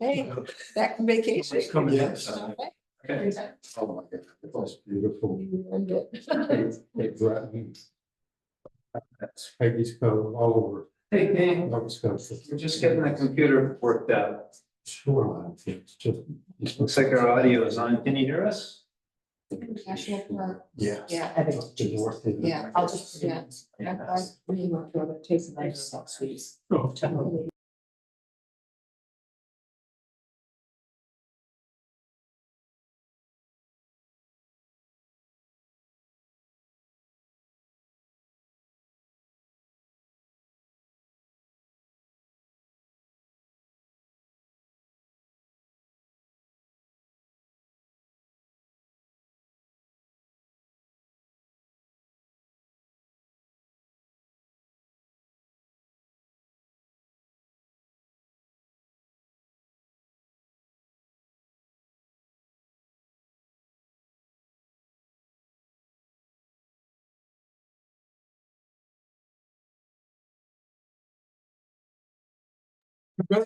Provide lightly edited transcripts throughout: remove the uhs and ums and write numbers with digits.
Hey, back from vacation. Coming in. Okay. Oh my God, that's beautiful. You earned it. It threatened. That's Peggy's code all over. Hey, Dave, Nova Scotia. we're just getting the computer worked out. Shoreline, it's just. Looks like our audio is on. Can you hear us? National Park. Yeah. Yeah. Yeah, I'll just, yeah. We want to take some nice stuff, please. Totally.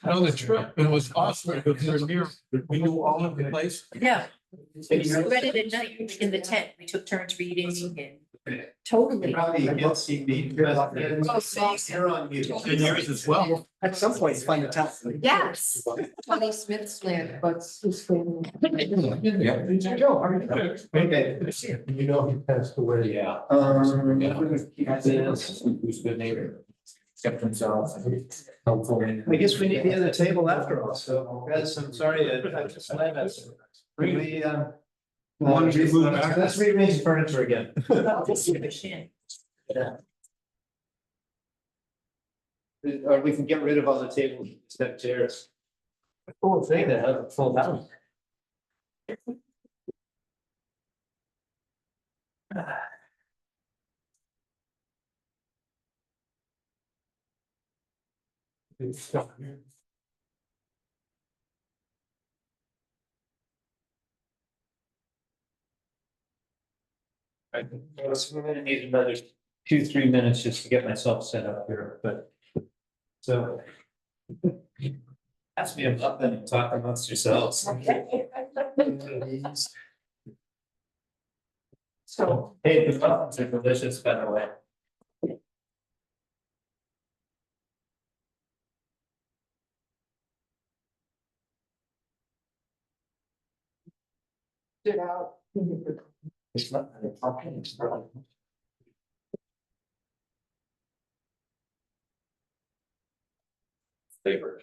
On the trip, it was awesome, because we were near, we knew all of the place. Yeah, we read it at night in the tent. We took turns reading and totally. Probably can't see me. Oh, thanks. You're on mute. And yours as well. At some point, it's fun to tell. Yes. Tony Smith's land, but his family. Okay. You know, he passed away. Yeah. Who's a good neighbor? Kept himself helpful. I guess we need the other table after all, so guys, I'm sorry, I just slammed us. We, Wanted to move back. let's rearrange furniture again. Or we can get rid of all the tables, step chairs. Cool thing that has a full house. So we're gonna need another 2-3 minutes just to get myself set up here, but. So. Ask me about them and talk amongst yourselves. So, hey, the muffins are delicious, by the way. Stood out. It's not. It's not. Favorite.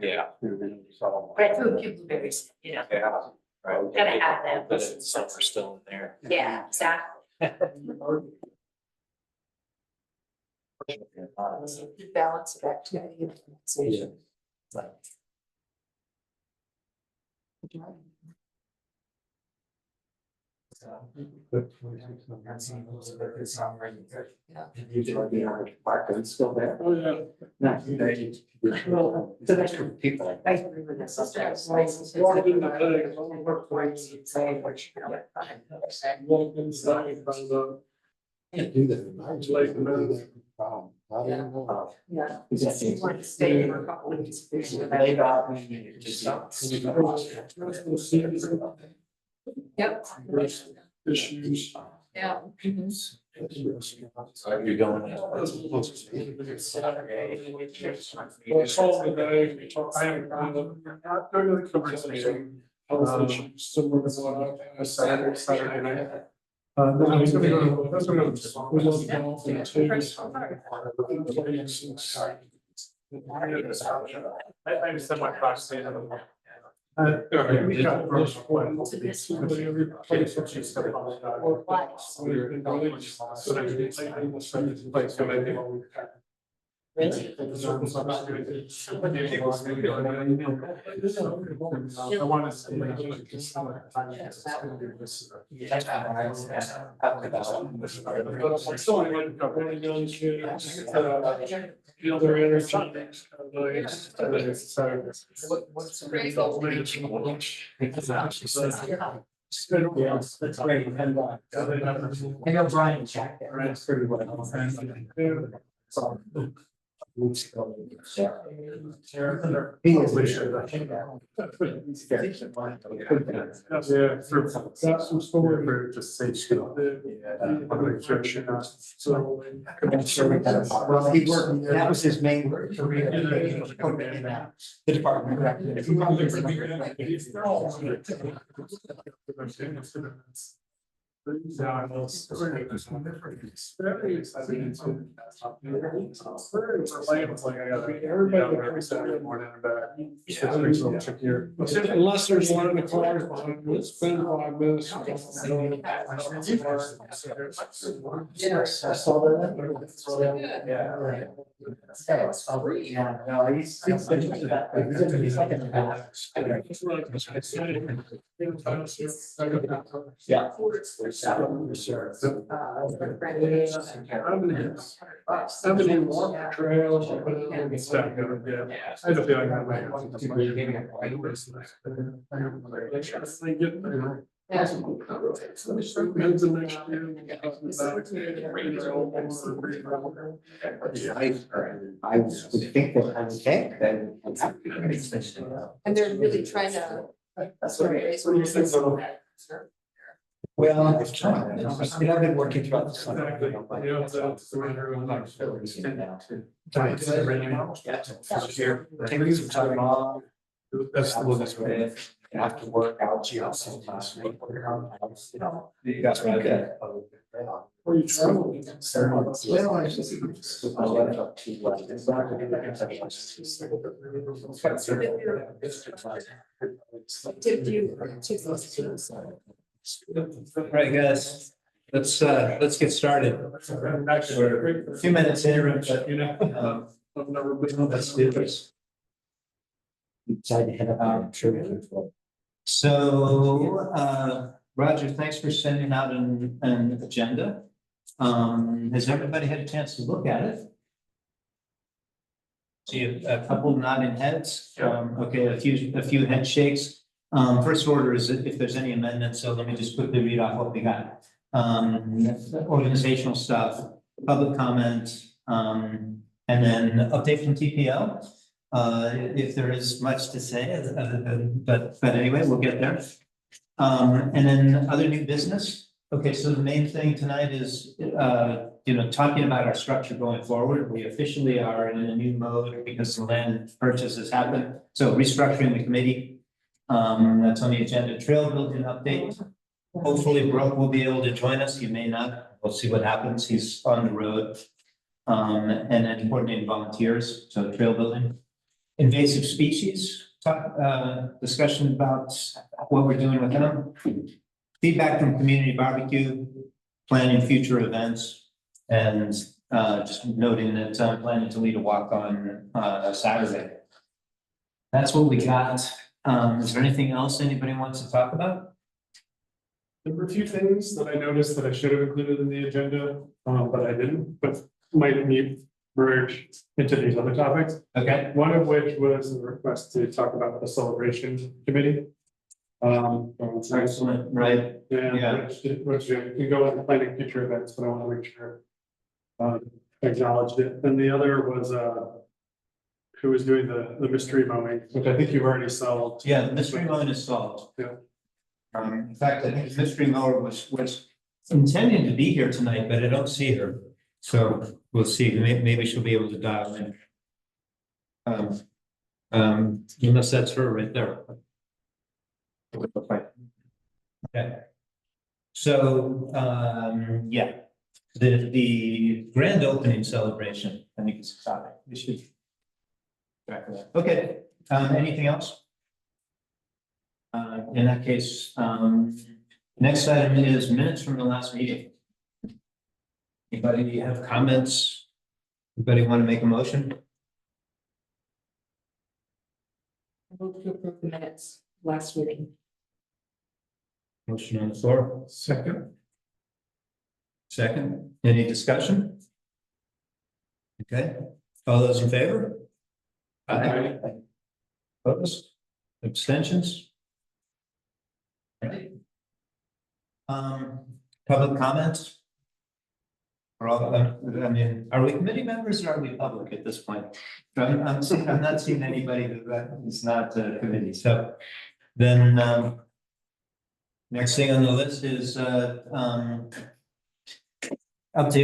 Yeah. Right through a few blueberries, you know, Yeah. gotta have them. But it's summer still in there. Yeah, exactly. Balance of activity and relaxation. Still there. Oh, yeah. Not today. Well, it's an extra people. I agree with this. Walk inside, find out. Can't do that. I was like, no. I don't know. Yeah. It's You want to stay for a couple of weeks. laid off and you just. Yep. Issues. Yeah. You're going. Well, it's all the day, I am, not during the conversation, health issues, similar to what I had Saturday night. Then I was gonna go, that's what I was, we love golf and tennis. I just said my proxy. We got first one. Every place that you step on. So that you can take in the second place, so maybe. Really? I want to see. So I went to really young kids, feel their energy. What's the Yes, that's great. And I know Brian checked it. That's pretty well. So. Yeah, got some story here, just say. So. Well, he worked, that was his main career. He was permanent in the department. Yeah, it's very exciting. Very exciting. Like I gotta be everybody every Saturday morning and back. It's a little trickier. Unless there's a line of cars behind me, it's been 5 minutes. Yes, I saw that. Yeah, right. Yeah, no, he's like in the back. Yeah. I've been in walk the trails. And stuff, yeah. I have a feeling I might. I would think that I'm okay, then. And they're really trying to. Well, I've been working throughout the summer. Taking some time off. That's the one that's right. After work out. That's what I did. Where you traveling? Well, I just. I left up Did you? Right, guys, let's get started. We're a few minutes in, but You know. I've never been. let's do this. Decided to head up on trip. So, Roger, thanks for sending out an agenda. Has everybody had a chance to look at it? See a couple nodding heads. Okay, a few head shakes. First order is if there's any amendments, so let me just quickly read off what we got. Organizational stuff, public comment, and then update from TPL. If there is much to say, but anyway, we'll get there. And then other new business. Okay, so the main thing tonight is, talking about our structure going forward. We officially are in a new mode because the land purchase has happened. So restructuring the committee. That's on the agenda. Trail building update. Hopefully Brooke will be able to join us. He may not. We'll see what happens. He's on the road. And then coordinating volunteers. So trail building. Invasive species. Discussion about what we're doing with them. Feedback from community barbecue. Planning future events. And just noting that I'm planning to lead a walk on Saturday. That's what we got. Is there anything else anybody wants to talk about? There were a few things that I noticed that I should have included in the agenda, but I didn't, but might be merged into these other topics. Okay. One of which was a request to talk about the celebration committee. Excellent, right? Yeah. Which can go into planning future events, but I want to make sure. Acknowledged it. And the other was who was doing the mystery mowing, which I think you've already solved. Yeah, the mystery mowing is solved. Yeah. In fact, I think the mystery mower was intending to be here tonight, but I don't see her. So we'll see. Maybe she'll be able to dial in. Unless that's her right there. Okay. So, yeah, the grand opening celebration, I think is exciting. We should. Track of that. Okay, anything else? In that case, next item is minutes from the last meeting. Anybody have comments? Anybody want to make a motion? I moved to approve the minutes last meeting. Motion on the floor. Second. Second, any discussion? Okay, all those in favor? Aye. Opposed? Abstentions? Right. Public comments? We're all, I mean, are we committee members or are we public at this point? I'm not seeing anybody who's not committee, so then, next thing on the list is, update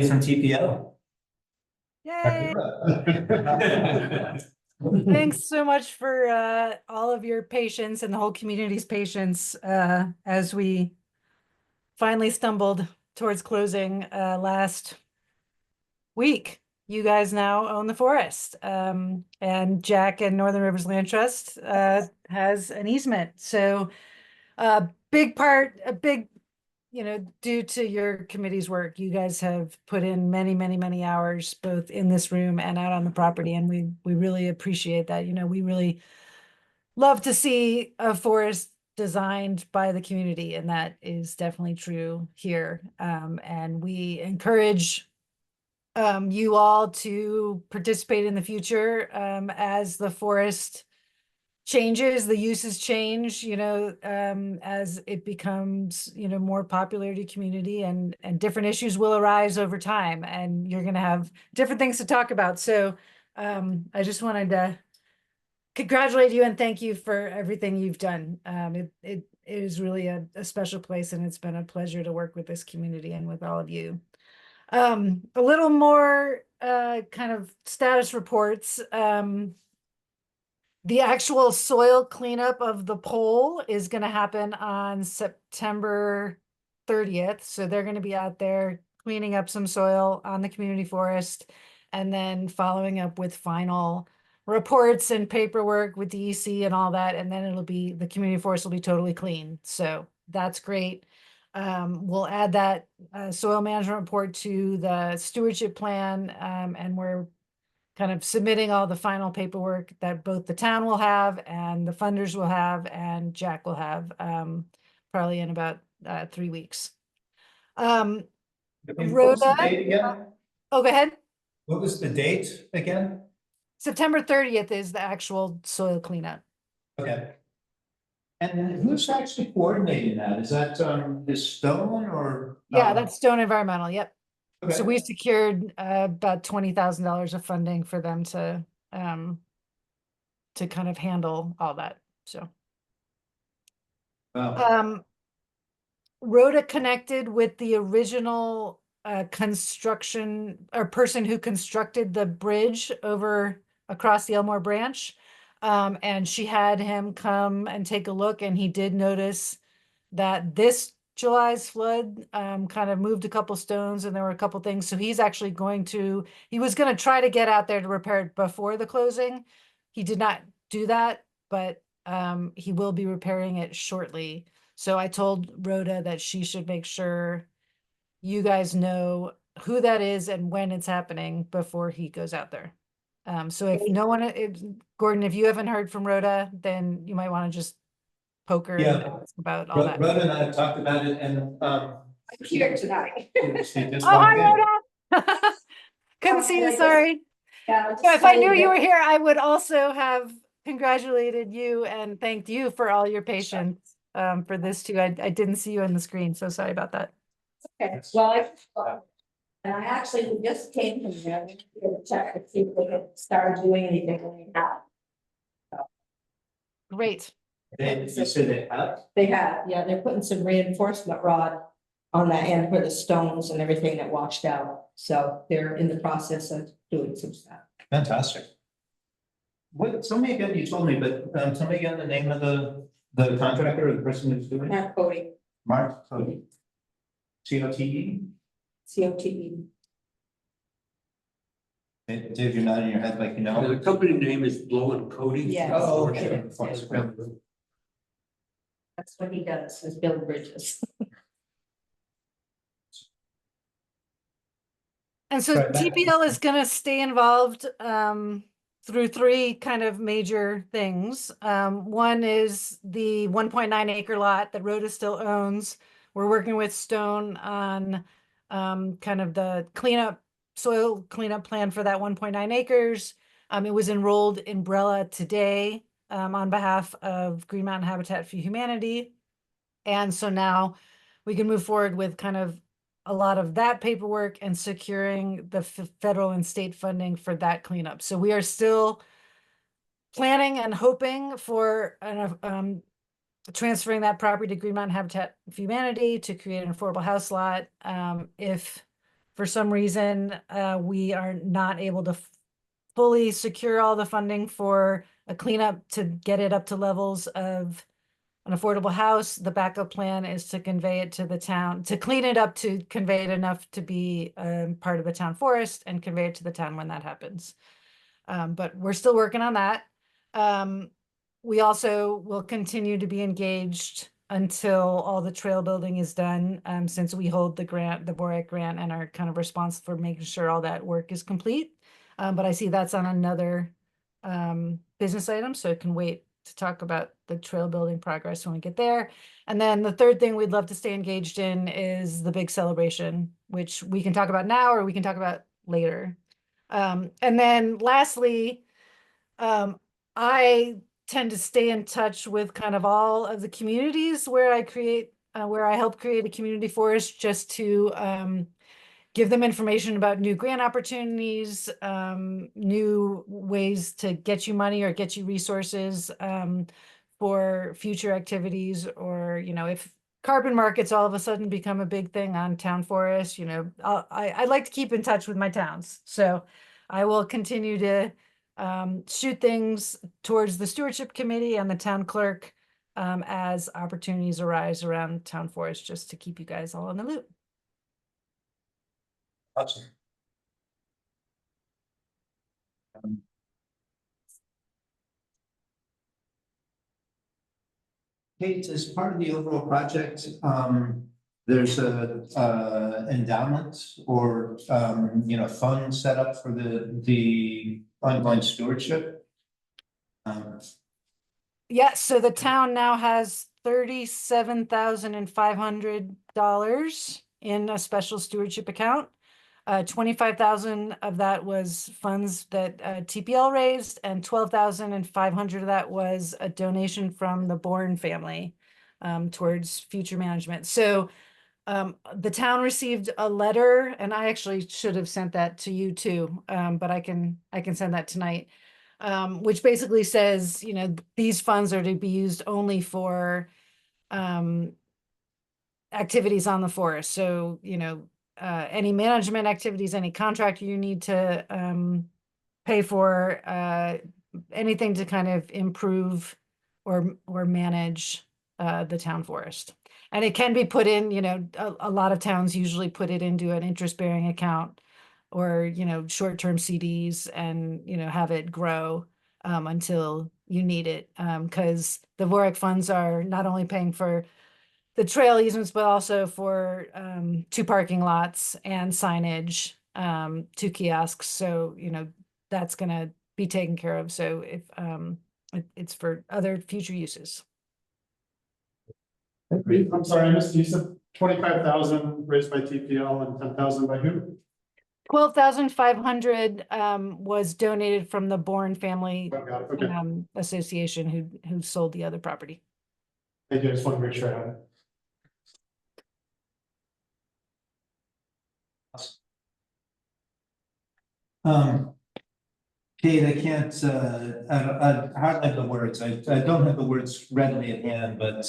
from TPO. Yay! Thanks so much for all of your patience and the whole community's patience as we finally stumbled towards closing last week. You guys now own the forest, and Jack and Northern Rivers Land Trust has an easement. So a big, due to your committee's work, you guys have put in many, many, many hours, both in this room and out on the property. And we really appreciate that. We really love to see a forest designed by the community. And that is definitely true here. And we encourage you all to participate in the future as the forest changes, the uses change, as it becomes, more popular to community, and different issues will arise over time, and you're going to have different things to talk about. So I just wanted to congratulate you and thank you for everything you've done. It is really a special place, and it's been a pleasure to work with this community and with all of you. A little more kind of status reports. The actual soil cleanup of the pole is going to happen on September 30th. So they're going to be out there cleaning up some soil on the community forest and then following up with final reports and paperwork with DEC and all that. And then the community forest will be totally clean. So that's great. We'll add that soil management report to the stewardship plan, and we're kind of submitting all the final paperwork that both the town will have and the funders will have and Jack will have probably in about 3 weeks. What was the date again? Oh, go ahead. What was the date again? September 30th is the actual soil cleanup. Okay. And who's actually coordinating that? Is that is Stone or? Yeah, that's Stone Environmental. Yep. Okay. So we secured about $20,000 of funding for them to kind of handle all that. So Wow. Rhoda connected with the original construction or person who constructed the bridge over across the Elmore Branch. And she had him come and take a look, and he did notice that this July's flood kind of moved a couple stones, and there were a couple things. So he's actually he was going to try to get out there to repair it before the closing. He did not do that, but he will be repairing it shortly. So I told Rhoda that she should make sure you guys know who that is and when it's happening before he goes out there. So Gordon, if you haven't heard from Rhoda, then you might want to just poke her and ask about all that. Rhoda and I have talked about it, and I'm here tonight. she just Oh, walked in. hi, Rhoda. Couldn't see you, sorry. Yeah. So if I knew you were here, I would also have congratulated you and thanked you for all your patience for this too. I didn't see you on the screen, so sorry about that. Okay, well, and I actually just came from there to check to see if they could start doing anything now. Great. You said they have? They have, yeah, they're putting some reinforcement rod on that end for the stones and everything that washed out. So they're in the process of doing some stuff. Fantastic. What, tell me again, you told me, but tell me again the name of the contractor or the person who's doing it? Not Cody, Mark Cody. COTE? COTE. Dave, you're nodding your head like you know. The company name is Blow and Coating. Yes. Oh, okay. Yes. That's what he does, is build bridges. And so Right, TPL is going to stay involved through 3 kind of major things. One is the 1.9 acre lot that Rhoda still owns. We're working with Stone on kind of the soil cleanup plan for that 1.9 acres. It was enrolled in BRELA today on behalf of Green Mountain Habitat for Humanity. And so now we can move forward with kind of a lot of that paperwork and securing the federal and state funding for that cleanup. So we are still planning and hoping for transferring that property to Green Mountain Habitat for Humanity to create an affordable house lot. If for some reason we are not able to fully secure all the funding for a cleanup to get it up to levels of an affordable house, the backup plan is to convey it to the town, to clean it up, to convey it enough to be part of the town forest and convey it to the town when that happens. But we're still working on that. We also will continue to be engaged until all the trail building is done, since we hold the grant, the Borac grant, and are kind of responsible for making sure all that work is complete. But I see that's on another business item, so it can wait to talk about the trail building progress when we get there. And then the third thing we'd love to stay engaged in is the big celebration, which we can talk about now or we can talk about later. And then lastly, I tend to stay in touch with kind of all of the communities where I help create a community forest, just to give them information about new grant opportunities, new ways to get you money or get you resources for future activities, or, if carbon markets all of a sudden become a big thing on town forests, I like to keep in touch with my towns. So I will continue to shoot things towards the stewardship committee and the town clerk as opportunities arise around town forest, just to keep you guys all in the loop. Awesome. Kate, as part of the overall project, there's a endowment or fund set up for the ongoing stewardship. Yeah, so the town now has $37,500 in a special stewardship account. 25,000 of that was funds that TPL raised, and 12,500 of that was a donation from the Bourne family towards future management. So the town received a letter, and I actually should have sent that to you too, but I can send that tonight, which basically says, these funds are to be used only for activities on the forest. So, any management activities, any contractor you need to pay for, anything to kind of improve or manage the town forest. And it can be put in, a lot of towns usually put it into an interest-bearing account or, short-term CDs, and, have it grow until you need it. Because the Vorak funds are not only paying for the trail easements, but also for 2 parking lots and signage, 2 kiosks. So, that's gonna be taken care of. So if it's for other future uses. I'm sorry, I missed, you said 25,000 raised by TPL and 10,000 by who? 12,500 was donated from the Bourne family Oh, got it. Okay. association who sold the other property. Thank you, I just want to make sure I had it. Kate, I can't, I hardly have the words. I don't have the words readily at hand, but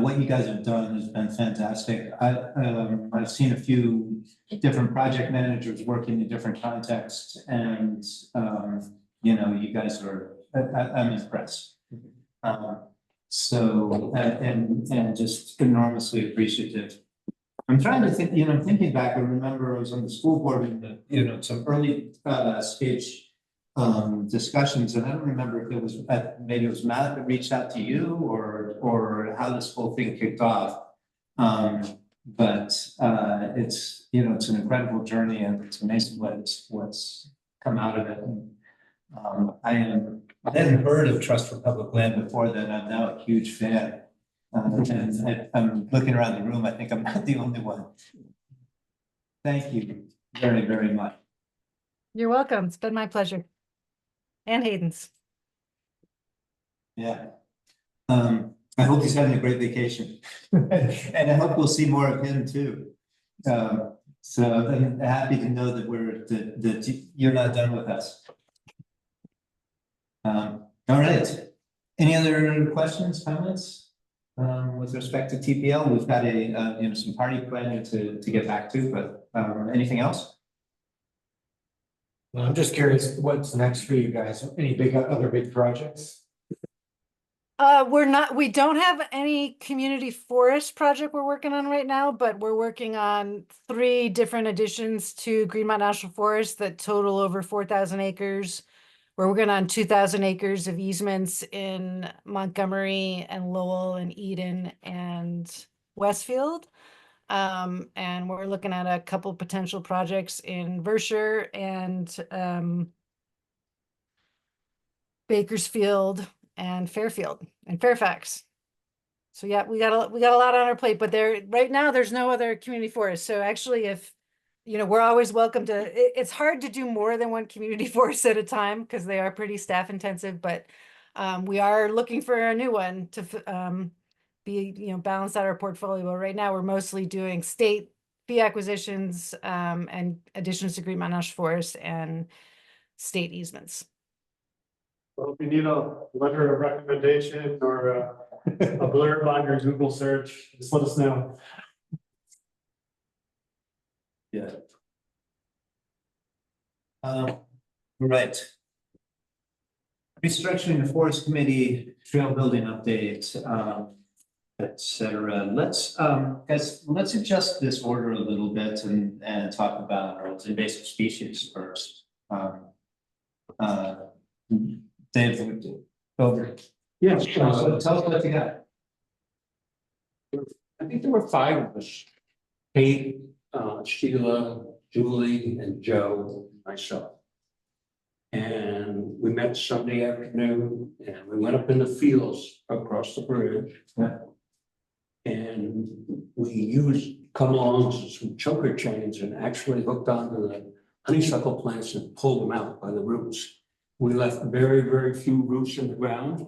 what you guys have done has been fantastic. I've seen a few different project managers working in different contexts, and you guys are, I'm impressed. So and just enormously appreciative. I'm trying to think, I'm thinking back. I remember I was on the school board in some early stage discussions, and I don't remember if it was maybe it was Matt that reached out to you or how this whole thing kicked off. But it's it's an incredible journey, and it's amazing what's come out of it. And, I hadn't heard of Trust for Public Land before then. I'm now a huge fan. And I'm looking around the room. I think I'm not the only one. Thank you very, very much. You're welcome. It's been my pleasure. And Hayden's. Yeah. I hope he's having a great vacation. And I hope we'll see more of him too. So I'm happy to know that that you're not done with us. All right. Any other questions, comments? With respect to TPL, we've got some party planning to get back to, but, anything else? Well, I'm just curious, what's next for you guys? Any other big projects? We don't have any community forest project we're working on right now, but we're working on 3 different additions to Greenmount National Forest that total over 4,000 acres. We're working on 2,000 acres of easements in Montgomery and Lowell and Eden and Westfield. And we're looking at a couple potential projects in Vershire and Bakersfield and Fairfield and Fairfax. So yeah, we got a lot on our plate, but right now there's no other community forest. So actually, if we're always welcome to. It's hard to do more than one community forest at a time because they are pretty staff intensive. But we are looking for a new one to balance out our portfolio. But right now we're mostly doing state fee acquisitions and additions to Greenmount National Forest and state easements. Well, if you need a letter of recommendation or a blurb on your Google search, just let us know. Yeah. Right. Restructuring the Forest Committee, trail building update, et cetera. Let's, guys, let's adjust this order a little bit and talk about our invasive species first. Dave, over. Yes, Tell us what you got. I think there were 5 of us. Kate, Sheila, Julie, and Joe, myself. And we met Sunday afternoon and we went up in the fields across the bridge. Yeah. And we used come-alongs, some choker chains, and actually hooked onto the honeysuckle plants and pulled them out by the roots. We left very, very few roots in the ground.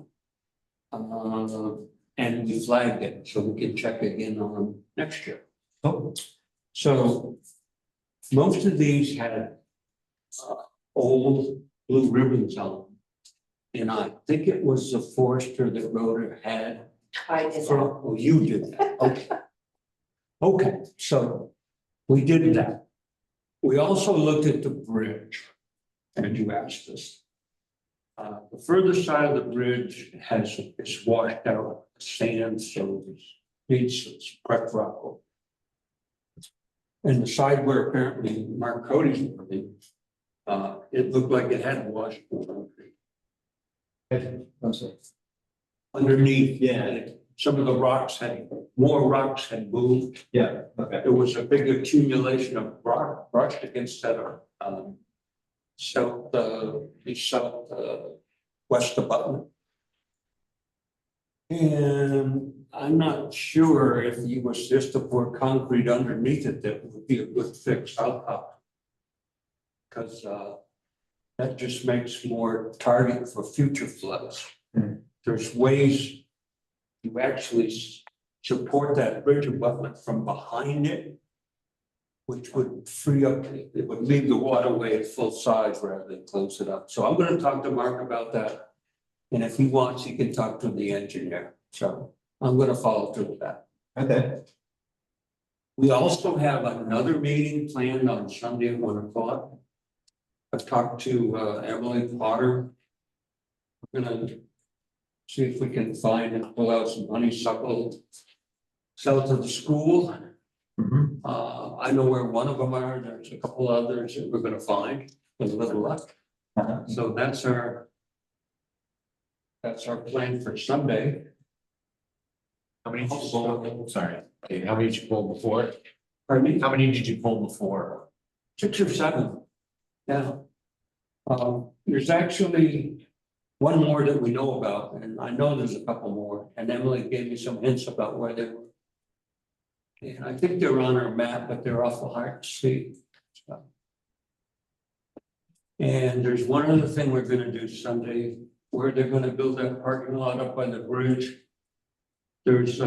And we flagged it so we can check again on next year. Oh. So most of these had old blue ribbons on them. And I think it was the forester that Rhoda had. I did. Oh, you did that, okay. Okay, so we did that. We also looked at the bridge, and you asked us. The further side of the bridge it's washed out sand, so it's prep rock. And the side where apparently Mark Cody's working, it looked like it had washed. Underneath, yeah, some of the more rocks had moved. Yeah, okay. There was a big accumulation of rock brushed against that, west abutment. And I'm not sure if you was just to pour concrete underneath it, that would be a good fix. Because that just makes more target for future floods. There's ways to actually support that bridge abutment from behind it, which would free up, it would leave the waterway at full size rather than close it up. So I'm going to talk to Mark about that. And if he wants, he can talk to the engineer. So I'm going to follow through with that. Okay. We also have another meeting planned on Sunday at 1 o'clock. I've talked to Emily Potter. We're going to see if we can find and pull out some honeysuckle south of the school. I know where one of them are. There's a couple others that we're going to find with a little luck. So that's our plan for Sunday. How many did you pull? Sorry, okay, how many did you pull before? Pardon me? How many did you pull before? 6 or 7. Yeah. There's actually one more that we know about, and I know there's a couple more, and Emily gave me some hints about where they were. And I think they're on our map, but they're awful hard to see. So. And there's one other thing we're gonna do Sunday, where they're gonna build that parking lot up by the bridge. There's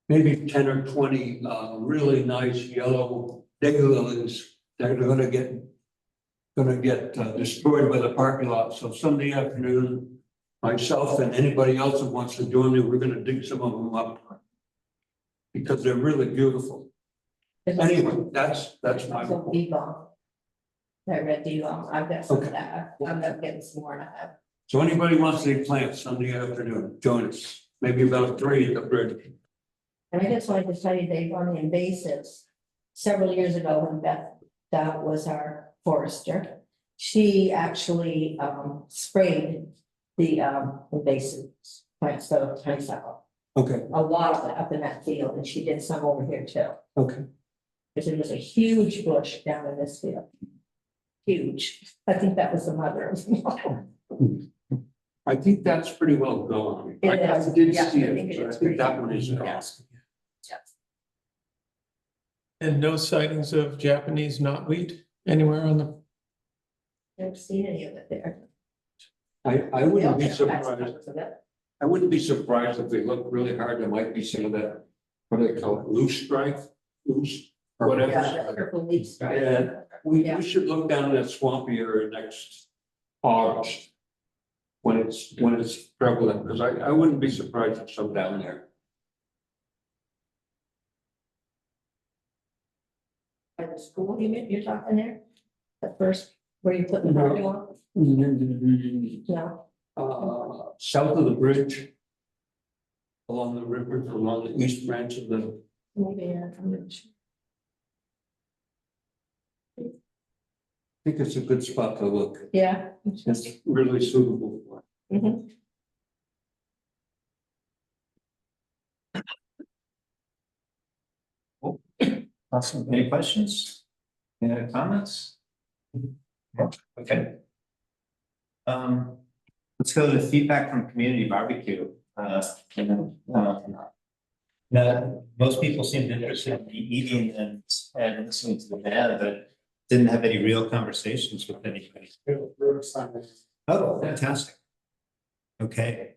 maybe 10 or 20 really nice yellow daylilies that are gonna get destroyed by the parking lot. So Sunday afternoon, myself and anybody else who wants to join me, we're gonna dig some of them up. Because they're really beautiful. Anyway, that's my Also report. D-Long. That red D-Long, I've got some of that, I'm not getting some more and I have. So anybody wants to plant Sunday afternoon, join us. Maybe about 3 at the bridge. And I just wanted to tell you, Dave, on the invasives, several years ago when Beth Dowd was our forester, she actually sprayed the invasive plants, so plants out. Okay, A lot of it up in that field, and she did some over here too. okay. Because it was a huge bush down in this field. Huge. I think that was the mother of them all. I think that's pretty well gone. It I is. did Yeah, see I think it, it so I is think that one pretty is gone. gone. Yes. And no sightings of Japanese knotweed anywhere on the, Never seen any of it there. I wouldn't be Yeah, surprised. aspects of it. I wouldn't be surprised if they look really hard, there might be some of that, what do they call it, loose stripe, loose, or Yeah, whatever. the purple leaf stripe. Yeah, we Yeah. should look down that swampy area next August. When it's prevalent, because I wouldn't be surprised if some down there. At the school, you're talking there? At first, where you put the parking lot? No, South of the bridge. Along the river, along the east branch of the, maybe, I'm not sure. I think it's a good spot to look. Yeah. It's really suitable for. Mhm. Awesome. Any questions? Any comments? No? Okay. Let's go to feedback from community barbecue. Now, most people seemed interested in eating and listening to the band, but didn't have any real conversations with anybody. we're excited. Oh, fantastic. Okay,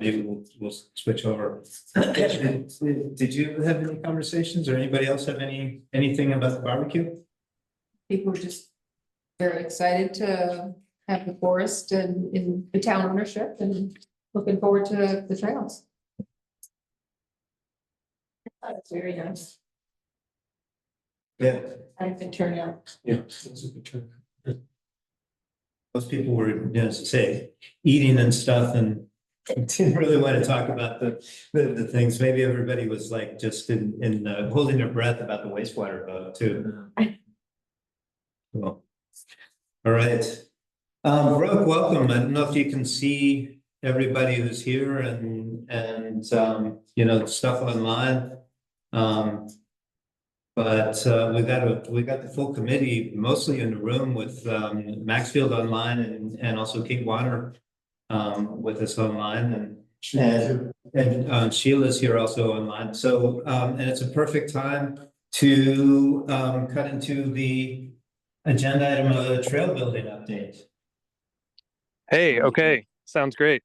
maybe we'll switch over. Did you have any conversations or anybody else have anything about the barbecue? People were just very excited to have the forest and in the town ownership and looking forward to the trails. That's very nice. Yeah, I can turn out. Yeah. It's a good turn. most people were, as I say, eating and stuff and didn't really want to talk about the things. Maybe everybody was like just in holding their breath about the wastewater vote too. Cool. All right. Brooke, welcome. I don't know if you can see everybody who's here and you know, stuff online. But we got the full committee mostly in the room with Maxfield online and also Kate Warner with us online and Sheila's here also online. So and it's a perfect time to cut into the agenda item of a trail building update. Hey, okay, sounds great.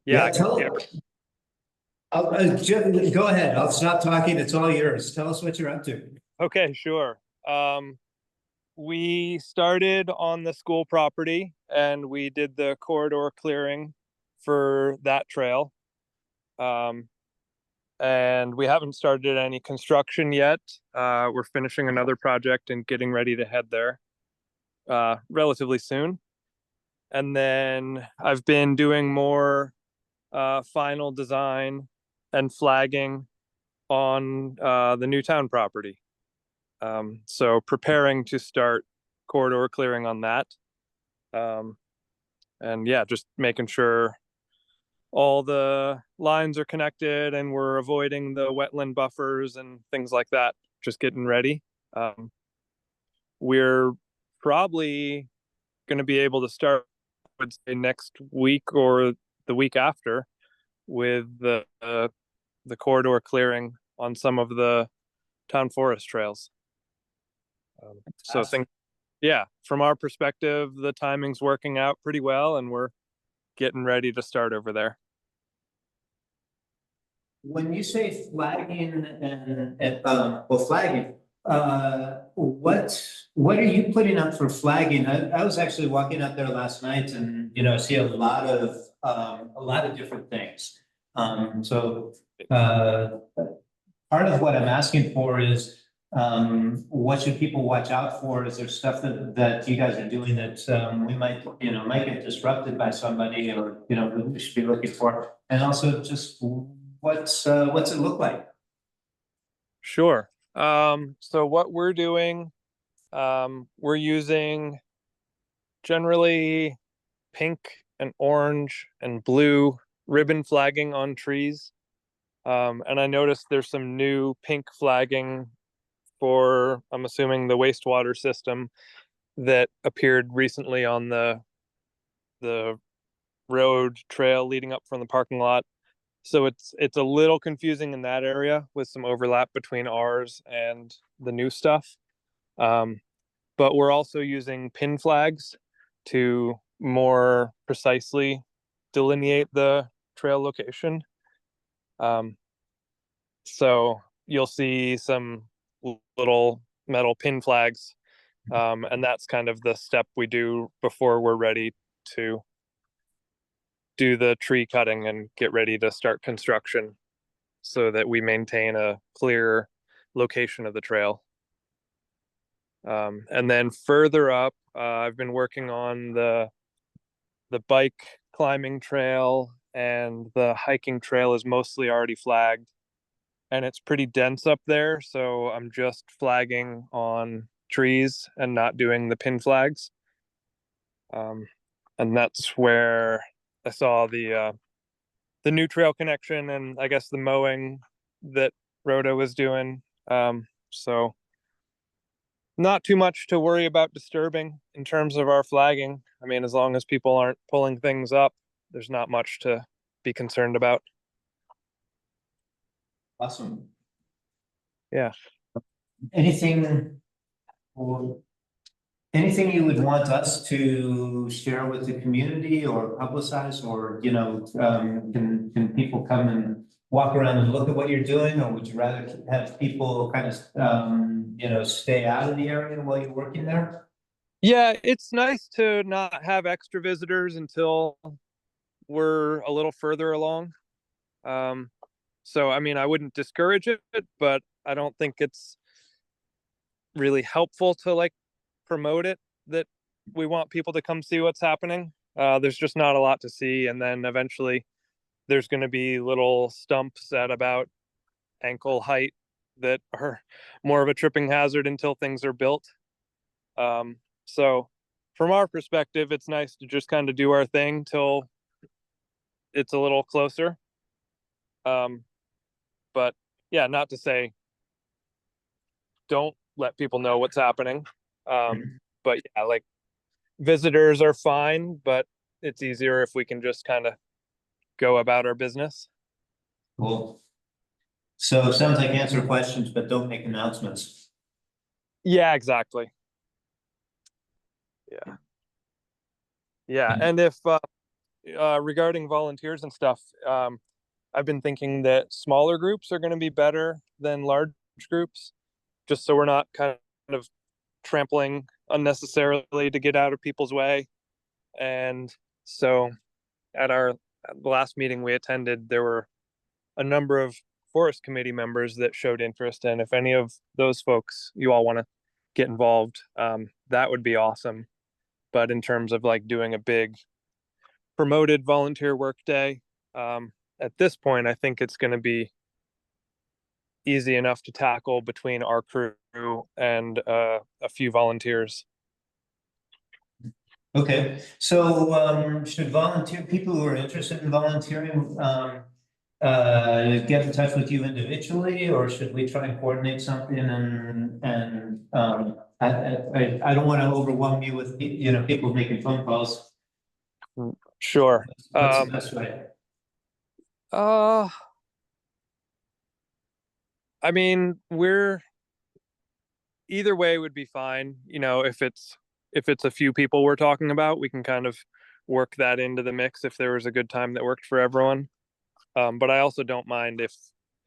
Yeah, tell Jim, go ahead. I'll stop talking. It's all yours. Tell us what you're up to. okay, sure. We started on the school property and we did the corridor clearing for that trail. And we haven't started any construction yet. We're finishing another project and getting ready to head there relatively soon. And then I've been doing more final design and flagging on the Newtown property. So preparing to start corridor clearing on that. And yeah, just making sure all the lines are connected and we're avoiding the wetland buffers and things like that, just getting ready. We're probably going to be able to start, I would say, next week or the week after with the corridor clearing on some of the town forest trails. So yeah, from our perspective, the timing's working out pretty well and we're getting ready to start over there. when you say flagging well, flagging, what are you putting up for flagging? I was actually walking out there last night and, you know, see a lot of different things. So, part of what I'm asking for is, what should people watch out for? Is there stuff that you guys are doing that, we might, you know, might get disrupted by somebody or, you know, that we should be looking for? And also just what's it look like? Sure. So what we're doing, we're using generally pink and orange and blue ribbon flagging on trees. And I noticed there's some new pink flagging for, I'm assuming, the wastewater system that appeared recently on the road trail leading up from the parking lot. So it's a little confusing in that area with some overlap between ours and the new stuff. But we're also using pin flags to more precisely delineate the trail location. So you'll see some little metal pin flags, and that's kind of the step we do before we're ready to do the tree cutting and get ready to start construction so that we maintain a clear location of the trail. And then further up, I've been working on the bike climbing trail, and the hiking trail is mostly already flagged, and it's pretty dense up there. So I'm just flagging on trees and not doing the pin flags. And that's where I saw the new trail connection and I guess the mowing that Rhoda was doing. So not too much to worry about disturbing in terms of our flagging. I mean, as long as people aren't pulling things up, there's not much to be concerned about. Awesome. Yeah. Anything anything you would want us to share with the community or publicize, or, you know, can people come and walk around and look at what you're doing, or would you rather have people kind of, you know, stay out of the area while you're working there? Yeah, it's nice to not have extra visitors until we're a little further along. So, I mean, I wouldn't discourage it, but I don't think it's really helpful to like promote it that we want people to come see what's happening. There's just not a lot to see. And then eventually there's going to be little stumps at about ankle height that are more of a tripping hazard until things are built. So from our perspective, it's nice to just kind of do our thing till it's a little closer. But yeah, not to say don't let people know what's happening. But yeah, like visitors are fine, but it's easier if we can just kind of go about our business. Cool. So it sounds like answer questions, but don't make announcements. Yeah, exactly. Yeah. And if regarding volunteers and stuff, I've been thinking that smaller groups are going to be better than large groups, just so we're not kind of trampling unnecessarily to get out of people's way. And so at the last meeting we attended, there were a number of forest committee members that showed interest. And if any of those folks you all want to get involved, that would be awesome. But in terms of like doing a big promoted volunteer work day, at this point, I think it's going to be easy enough to tackle between our crew and a few volunteers. Okay, so should people who are interested in volunteering get in touch with you individually, or should we try and coordinate something? And I don't want to overwhelm you with, you know, people making phone calls. Sure. What's the best way? I mean, either way would be fine. You know, if it's a few people we're talking about, we can kind of work that into the mix if there was a good time that worked for everyone. But I also don't mind if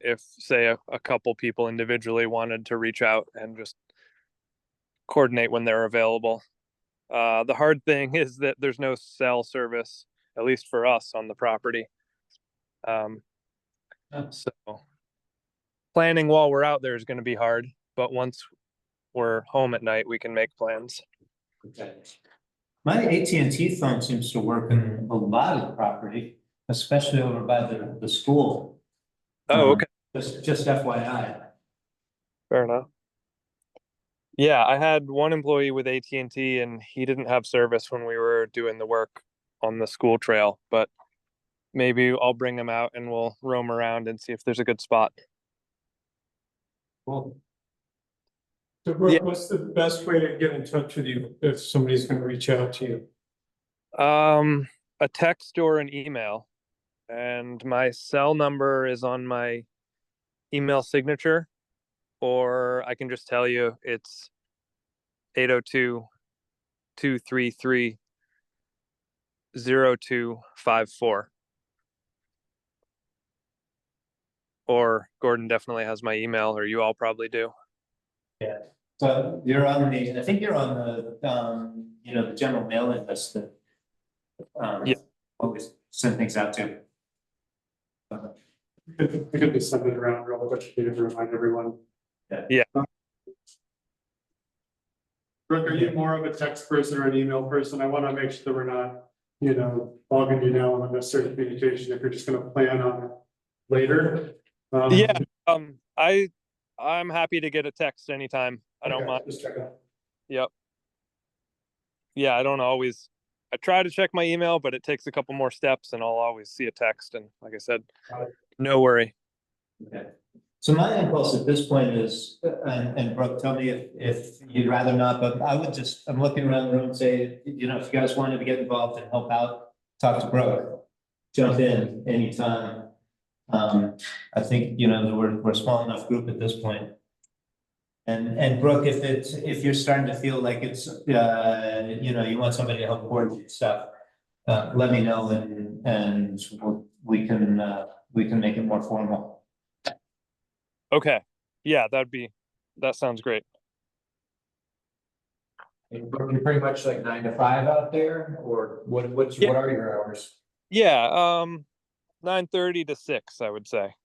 if say a couple people individually wanted to reach out and just coordinate when they're available. The hard thing is that there's no cell service, at least for us on the property. So planning while we're out there is going to be hard, but once we're home at night, we can make plans. Okay. My AT&T phone seems to work in a lot of property, especially over by the school. Oh, okay. Just FYI. Fair enough. Yeah, I had one employee with AT&T and he didn't have service when we were doing the work on the school trail, but maybe I'll bring him out and we'll roam around and see if there's a good spot. Cool. So Brooke, Yeah. what's the best way to get in touch with you if somebody's gonna reach out to you? A text or an email, and my cell number is on my email signature, or I can just tell you it's 802-233-0254. Or Gordon definitely has my email, or you all probably do. Yeah. So you're on I think you're on the general mailing list that Yeah. always send things out to. I could just send it around real quick to remind everyone. Yeah. Brooke, are you more of a text person or an email person? I want to make sure that we're not, bogging you down on unnecessary communication if you're just gonna plan on it later. Yeah. I'm happy to get a text anytime. I don't okay, mind. Just check out. Yep. Yeah, I don't always. I try to check my email, but it takes a couple more steps, and I'll always see a text. And like I said, no worry. Okay. So my impulse at this point is, and Brooke, tell me if you'd rather not, but I'm looking around the room and say, if you guys wanted to get involved and help out, talk to Brooke, jump in anytime. I think, we're a small enough group at this point. And Brooke, if you're starting to feel like it's, you want somebody to help coordinate stuff, let me know and we can make it more formal. Okay. Yeah, that sounds great. And Brooke, you're pretty much like 9 to 5 out there, or what Yeah. are your hours? Yeah. 9:30 to 6, I would say.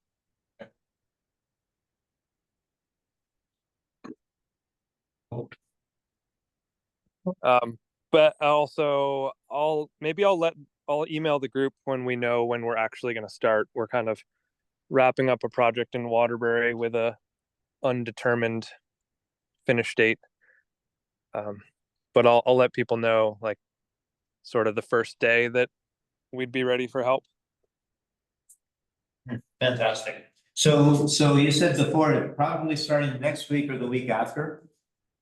But also I'll email the group when we know when we're actually going to start. We're kind of wrapping up a project in Waterbury with a undetermined finish date. But I'll let people know like sort of the first day that we'd be ready for help. Fantastic. So you said before, probably starting next week or the week after.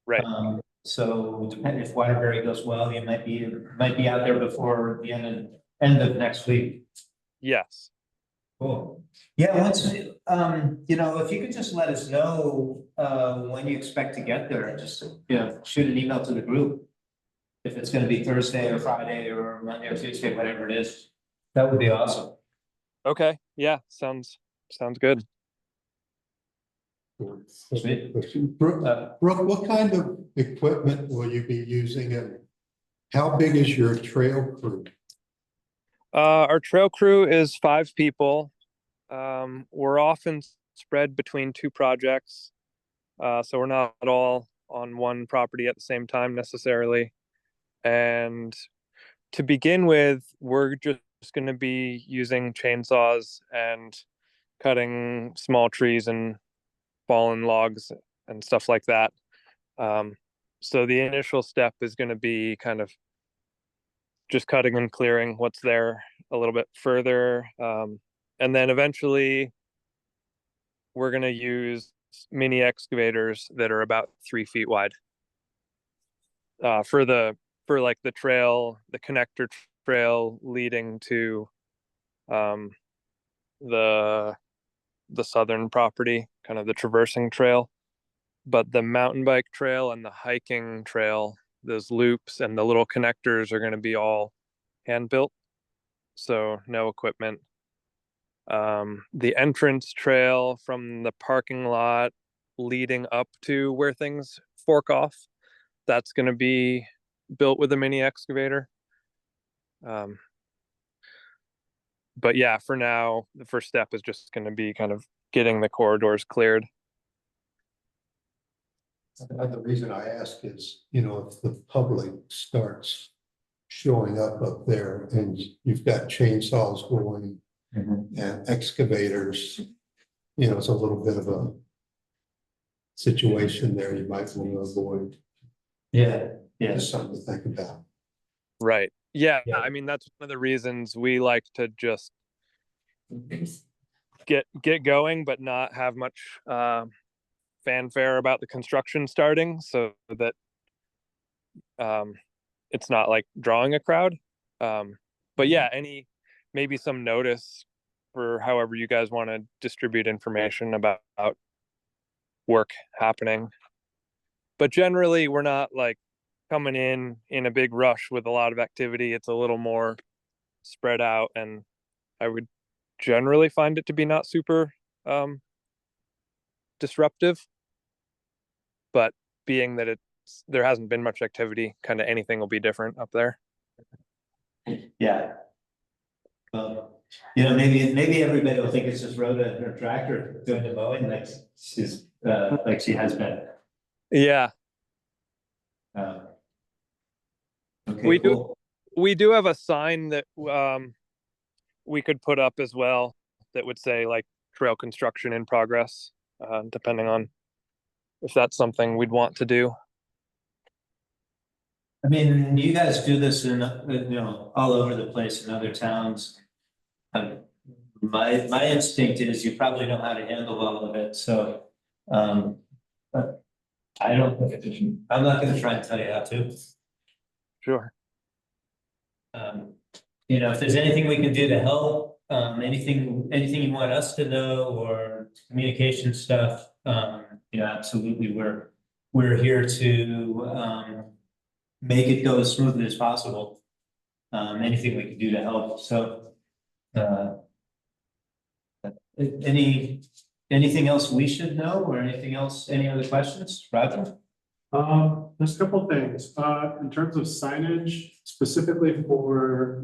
Right. So depending if Waterbury goes well, you might be out there before the end of next week. Yes. Cool. Yeah, once, if you could just let us know, when you expect to get there, just, shoot an email to the group. If it's gonna be Thursday or Friday or Monday or Tuesday, whatever it is, that would be awesome. Okay. Yeah. Sounds good. Sweet. Brooke, what kind of equipment will you be using and how big is your trail crew? Our trail crew is 5 people. We're often spread between 2 projects. So we're not all on one property at the same time necessarily. And to begin with, we're just going to be using chainsaws and cutting small trees and fallen logs and stuff like that. So the initial step is going to be kind of just cutting and clearing what's there a little bit further. And then eventually we're going to use mini excavators that are about 3 feet wide for like the trail, the connector trail leading to the southern property, kind of the traversing trail. But the mountain bike trail and the hiking trail, those loops and the little connectors are going to be all hand built. So no equipment. The entrance trail from the parking lot leading up to where things fork off, that's going to be built with a mini excavator. But yeah, for now, the first step is just going to be kind of getting the corridors cleared. And the reason I ask is, if the public starts showing up there and you've got chainsaws going and excavators, it's a little bit of a situation there you might want to avoid. Yeah, yeah. Just something to think about. Right. Yeah, Yeah. I mean, that's one of the reasons we like to just get going, but not have much fanfare about the construction starting, so that it's not like drawing a crowd. But yeah, maybe some notice for however you guys want to distribute information about work happening. But generally, we're not like coming in a big rush with a lot of activity. It's a little more spread out, and I would generally find it to be not super disruptive. But being that there hasn't been much activity, kind of anything will be different up there. Yeah. Well, maybe everybody will think it's just Rhoda and her tractor doing the mowing like she has been. Yeah. Okay, we cool. we do have a sign that we could put up as well that would say like trail construction in progress, depending on if that's something we'd want to do. I mean, you guys do this in, all over the place in other towns. My instinct is you probably know how to handle all of it, so, but I'm not gonna try and tell you how to. Sure. If there's anything we can do to help, anything you want us to know or communication stuff, absolutely, we're here to, make it go as smoothly as possible. Anything we can do to help, so, anything else we should know or any other questions, Roger? There's a couple of things, in terms of signage, specifically for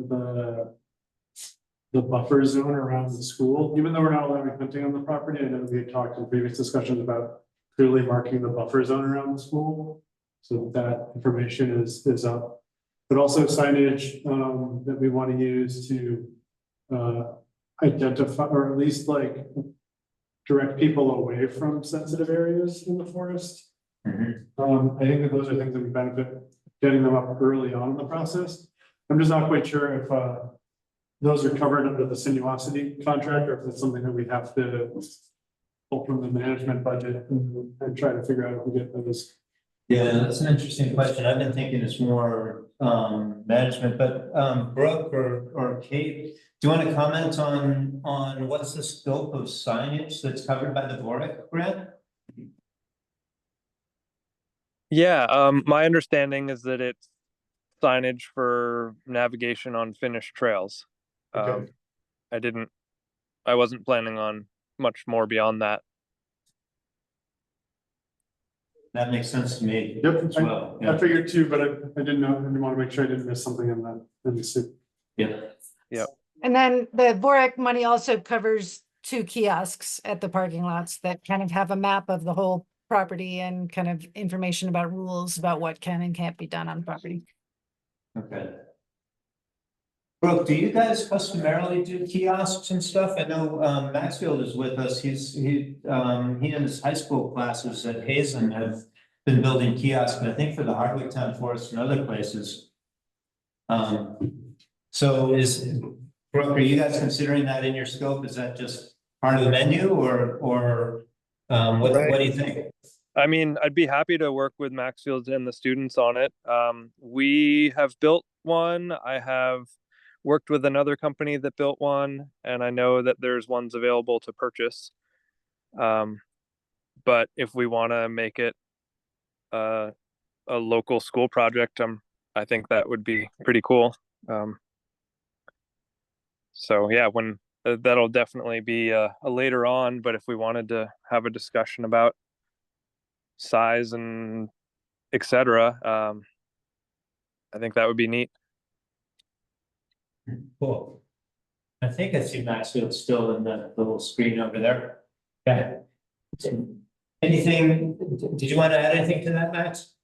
the buffer zone around the school, even though we're not allowing hunting on the property, I know we had talked in previous discussions about clearly marking the buffer zone around the school. So that information is up, but also signage, that we want to use to, identify, or at least like direct people away from sensitive areas in the forest. I think that those are things that would benefit getting them up early on in the process. I'm just not quite sure if those are covered under the sinuosity contract, or if it's something that we have to pull from the management budget and try to figure out if we get those. Yeah, that's an interesting question. I've been thinking it's more management, but Brooke or Kate, do you want to comment on what's the scope of signage that's covered by the VORIC grant? Yeah, my understanding is that it's signage for navigation on finished trails. Okay. I wasn't planning on much more beyond that. That makes sense to me. Yep, as well. I figured too, but I didn't know, I didn't want to make sure I didn't miss something in the soup. Yeah. And then the VORAC money also covers 2 kiosks at the parking lots that kind of have a map of the whole property and kind of information about rules about what can and can't be done on property. Okay. Brooke, do you guys customarily do kiosks and stuff? I know Maxfield is with us. He and his high school classes at Hazen have been building kiosks, I think for the Hardwick Town Forest and other places. So Brooke, are you guys considering that in your scope? Is that just part of the menu or what do you think? I mean, I'd be happy to work with Maxfield and the students on it. We have built one. I have worked with another company that built one, and I know that there's ones available to purchase. But if we want to make it a local school project, I think that would be pretty cool. So yeah, when that'll definitely be a later on, but if we wanted to have a discussion about size and etc., I think that would be neat. Cool. I think I see Maxfield still in the little screen over there. Yeah. Anything, did you want to add anything to that, Max?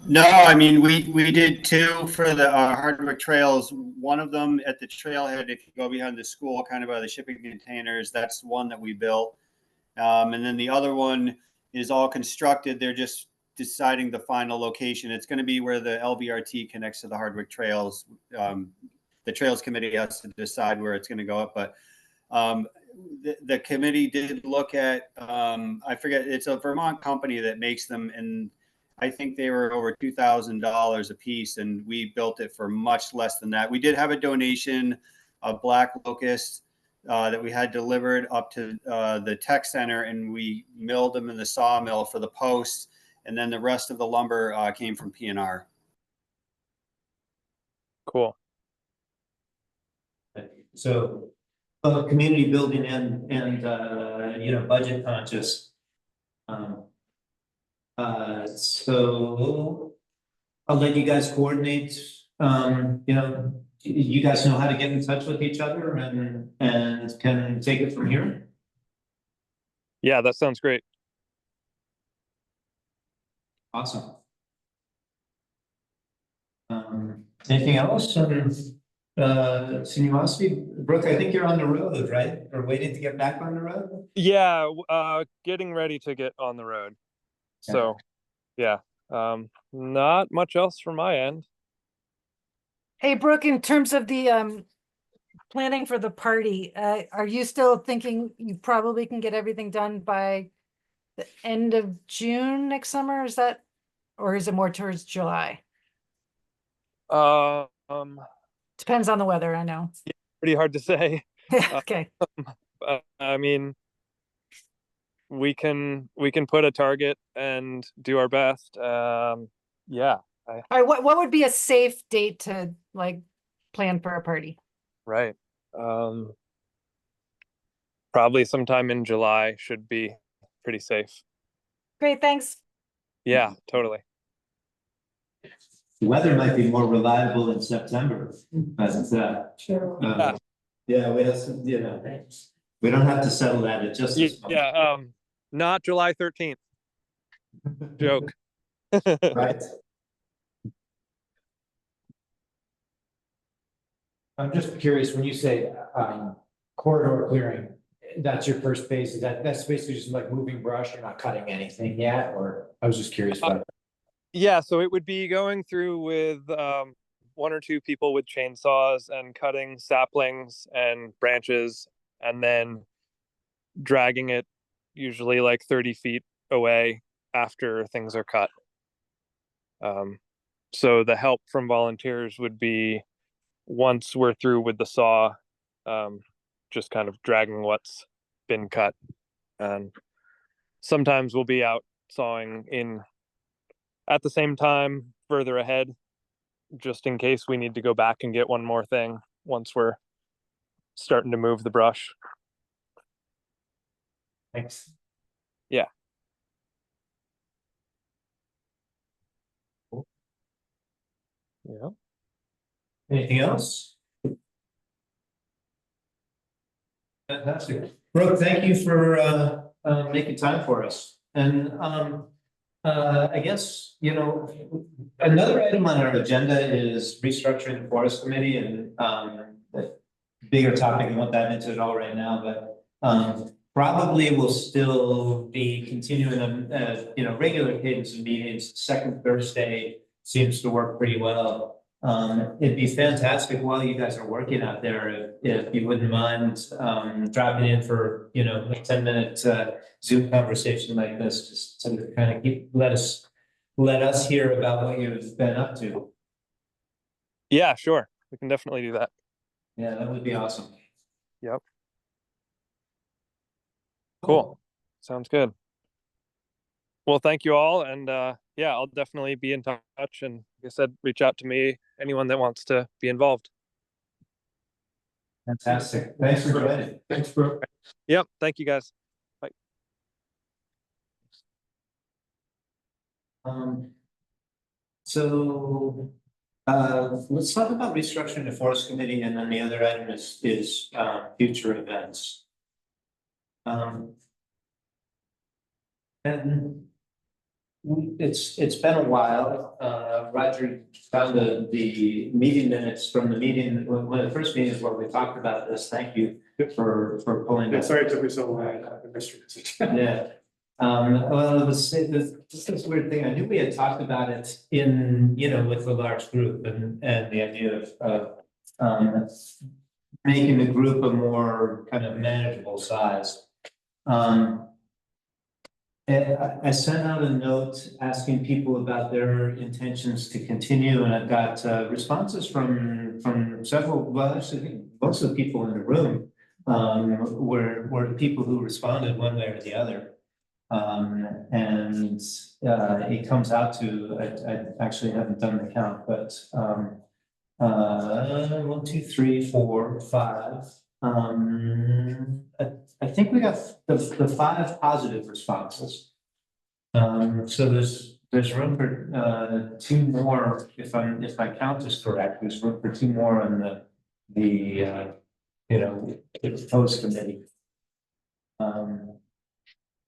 No, I mean, we did two for the Hardwick trails. One of them at the trailhead, if you go behind the school, kind of by the shipping containers, that's one that we built. And then the other one is all constructed. They're just deciding the final location. It's going to be where the LVRT connects to the Hardwick trails. The trails committee has to decide where it's going to go up, but the committee did look at, I forget, it's a Vermont company that makes them, and I think they were over $2,000 a piece, and we built it for much less than that. We did have a donation of black locust that we had delivered up to the tech center, and we milled them in the sawmill for the posts, and then the rest of the lumber came from P&R. Cool. So, community building and budget conscious. So I'll let you guys coordinate. You guys know how to get in touch with each other and can take it from here. Yeah, that sounds great. Awesome. Anything else? Sinuosity, Brooke, I think you're on the road, right? Or waiting to get back on the road? Yeah, getting ready to get on the road. So, yeah, not much else from my end. Hey, Brooke, in terms of the planning for the party, are you still thinking you probably can get everything done by the end of June next summer? Is that, or is it more towards July? Depends on the weather, I know. Pretty hard to say. Okay. I mean, we can put a target and do our best. Yeah. All right, what would be a safe date to like plan for a party? Right. Probably sometime in July should be pretty safe. Great, thanks. Yeah, totally. The weather might be more reliable in September, but Sure. yeah, we have some, we don't have to settle that at just this moment. Yeah, not July 13th. Joke. Right. I'm just curious, when you say corridor clearing, that's your first phase, that's basically just like moving brush, you're not cutting anything yet, or I was just curious about that. Yeah, so it would be going through with one or two people with chainsaws and cutting saplings and branches, and then dragging it usually like 30 feet away after things are cut. So the help from volunteers would be, once we're through with the saw, just kind of dragging what's been cut. And sometimes we'll be out sawing in at the same time further ahead, just in case we need to go back and get one more thing once we're starting to move the brush. Thanks. Yeah. Yeah. Anything else? Fantastic. Brooke, thank you for making time for us. And I guess, another item on our agenda is restructuring the forest committee, and a bigger topic than what that into it all right now, but probably will still be continuing a regular cadence of meetings. Second Thursday seems to work pretty well. It'd be fantastic while you guys are working out there, if you wouldn't mind dropping in for a 10-minute Zoom conversation like this, just to kind of let us hear about what you've been up to. Yeah, sure. We can definitely do that. Yeah, that would be awesome. Yep. Cool. Sounds good. Well, thank you all. And yeah, I'll definitely be in touch. And like I said, reach out to me, anyone that wants to be involved. Fantastic. Thanks for joining. Thanks, Brooke. Yep. Thank you guys. So, let's talk about restructuring the forest committee, and then the other item is future events. And it's been a while. Roger found the meeting minutes from the meeting, one of the first meetings where we talked about this. Thank you for pulling Yeah, that. sorry it took me so long. I missed your message. Yeah. Well, it was just this weird thing. I knew we had talked about it in, with a large group and the idea of making the group a more kind of manageable size. And I sent out a note asking people about their intentions to continue, and I've got responses from several, well, actually, most of the people in the room were people who responded one way or the other. And it comes out to, I actually haven't done the count, but 1, 2, 3, 4, 5. I think we got the 5 positive responses. So there's room for 2 more, if my count is correct, there's room for 2 more on the proposed committee.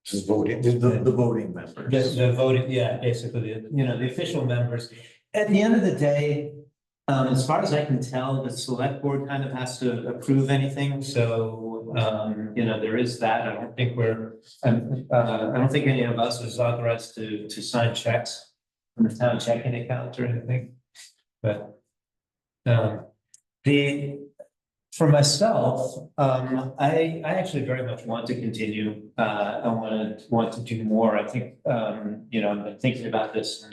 Just voting, the voting members. The voting, yeah, basically, the official members. At the end of the day, as far as I can tell, the select board kind of has to approve anything, so, there is that. I don't think I don't think any of us is authorized to sign checks from the town checking account or anything. But, for myself, I actually very much want to continue. I want to do more. I think, I've been thinking about this.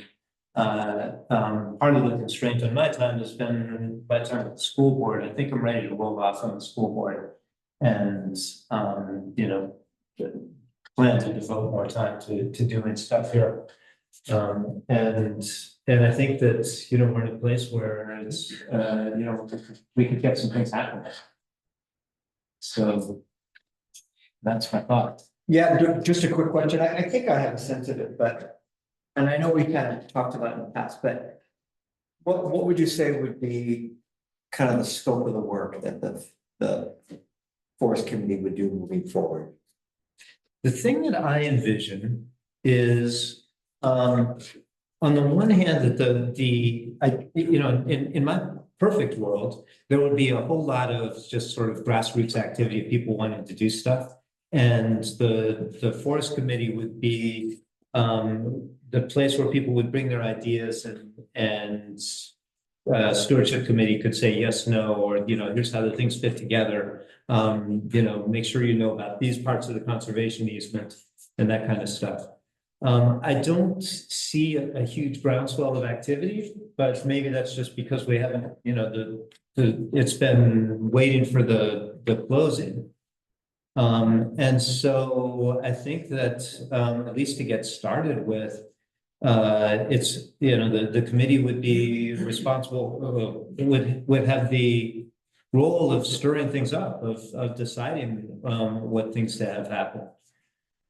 Part of the constraint on my time has been my time at the school board. I think I'm ready to roll off on the school board and, plan to devote more time to doing stuff here. And I think that, we're in a place where it's, we could get some things happening. So that's my thought. Yeah, just a quick question. I think I have a sense of it, but, and I know we kind of talked about it in the past, but what would you say would be kind of the scope of the work that the forest committee would do moving forward? The thing that I envision is, on the one hand, that in my perfect world, there would be a whole lot of just sort of grassroots activity of people wanting to do stuff. And the forest committee would be the place where people would bring their ideas and stewardship committee could say yes, no, or, here's how the things fit together. Make sure you know about these parts of the conservation easement and that kind of stuff. I don't see a huge groundswell of activity, but maybe that's just because we haven't, it's been waiting for the closing. And so I think that, at least to get started with, it's, the committee would be responsible, would have the role of stirring things up, of deciding, what things to have happen.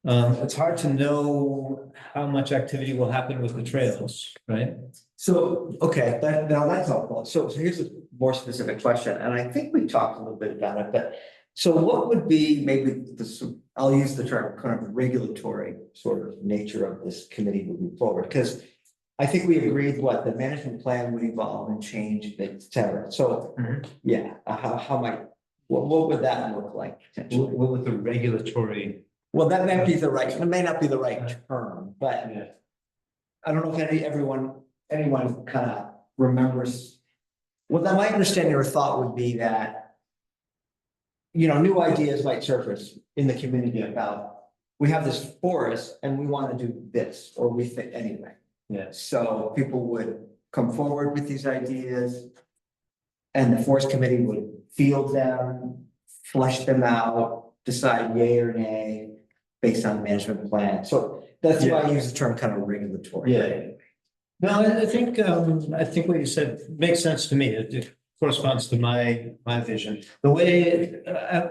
It's hard to know how much activity will happen with the trails, right? So, okay, now that's helpful. So here's a more specific question, and I think we talked a little bit about it, but so what would be maybe I'll use the term kind of regulatory sort of nature of this committee moving forward, because I think we agreed the management plan would evolve and change, et cetera. So, yeah, what would that look like? What would the regulatory? Well, that may not be the right term, but Yeah. I don't know if anyone kind of remembers. Well, my understanding or thought would be that, new ideas might surface in the community about, we have this forest and we want to do this, or we think anyway. Yeah. So people would come forward with these ideas and the forest committee would field them, flesh them out, decide yay or nay based on the management plan. So that's why I use the term kind of regulatory. Yeah. No, I think what you said makes sense to me. corresponds to my vision. The way,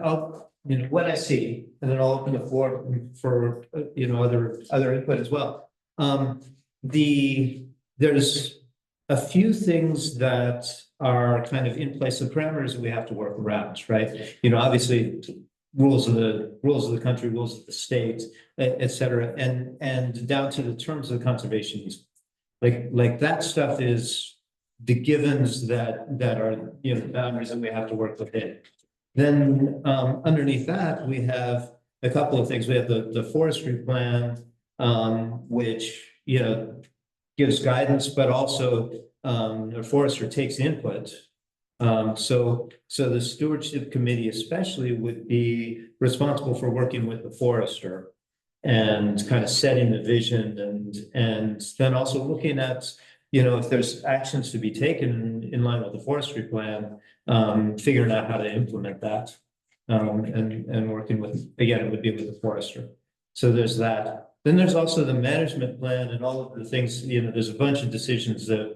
I'll, what I see, and then I'll open the floor for, other input as well. There's a few things that are kind of in place, of parameters that we have to work around, right? Obviously, rules of the country, rules of the state, et cetera, and down to the terms of the conservation easement. Like that stuff is the givens that are, boundaries that we have to work within. Then underneath that, we have a couple of things. We have the forestry plan, which, gives guidance, but also the forester takes input. So the stewardship committee especially would be responsible for working with the forester and kind of setting the vision and then also looking at, if there's actions to be taken in line with the forestry plan, figuring out how to implement that. And working with, again, it would be with the forester. So there's that. Then there's also the management plan and all of the things, there's a bunch of decisions that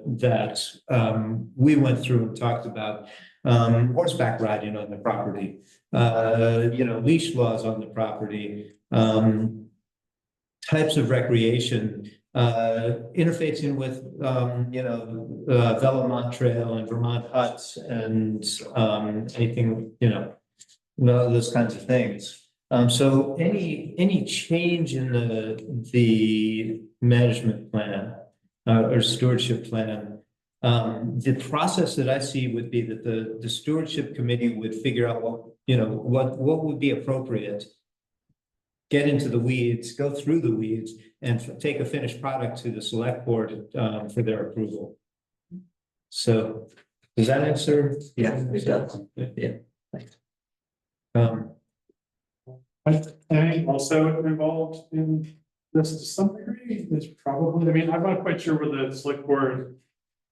we went through and talked about. Horseback riding on the property, leash laws on the property, types of recreation, interfacing with, Velomont Trail and Vermont Huts and anything, those kinds of things. So any change in the management plan or stewardship plan, the process that I see would be that the stewardship committee would figure out what would be appropriate, get into the weeds, go through the weeds, and take a finished product to the select board for their approval. So does that answer? Yeah, it does. Yeah. Thanks. I think also involved in this to some degree is probably, I'm not quite sure where the select board,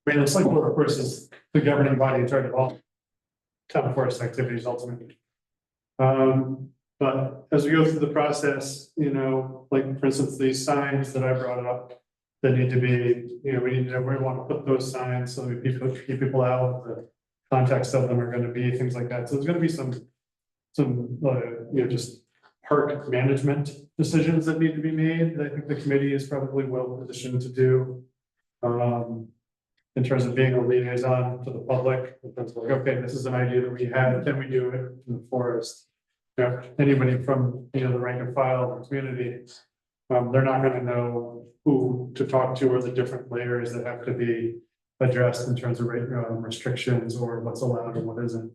the select board, of course, is the governing body in charge of all town forest activities ultimately. But as we go through the process, like for instance, these signs that I brought up that need to be, we need to know where we want to put those signs so that we keep people out, the context of them are going to be, things like that. So there's going to be some just park management decisions that need to be made that I think the committee is probably well positioned to do. In terms of being a liaison to the public, in terms of like, okay, this is an idea that we had, can we do it in the forest? Anybody from the rank and file of the community, they're not going to know who to talk to or the different layers that have to be addressed in terms of restrictions or what's allowed and what isn't.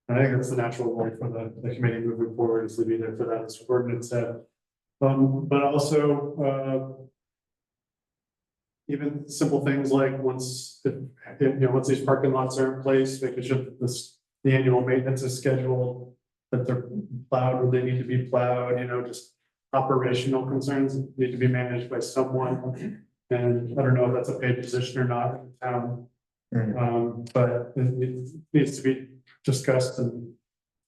And I think that's the natural role for the committee moving forward is to be there for that, as ordinance said. But also even simple things like once these parking lots are in place, making sure that the annual maintenance is scheduled, that they're plowed when they need to be plowed, just operational concerns need to be managed by someone. And I don't know if that's a paid position or not in the town. But it needs to be discussed and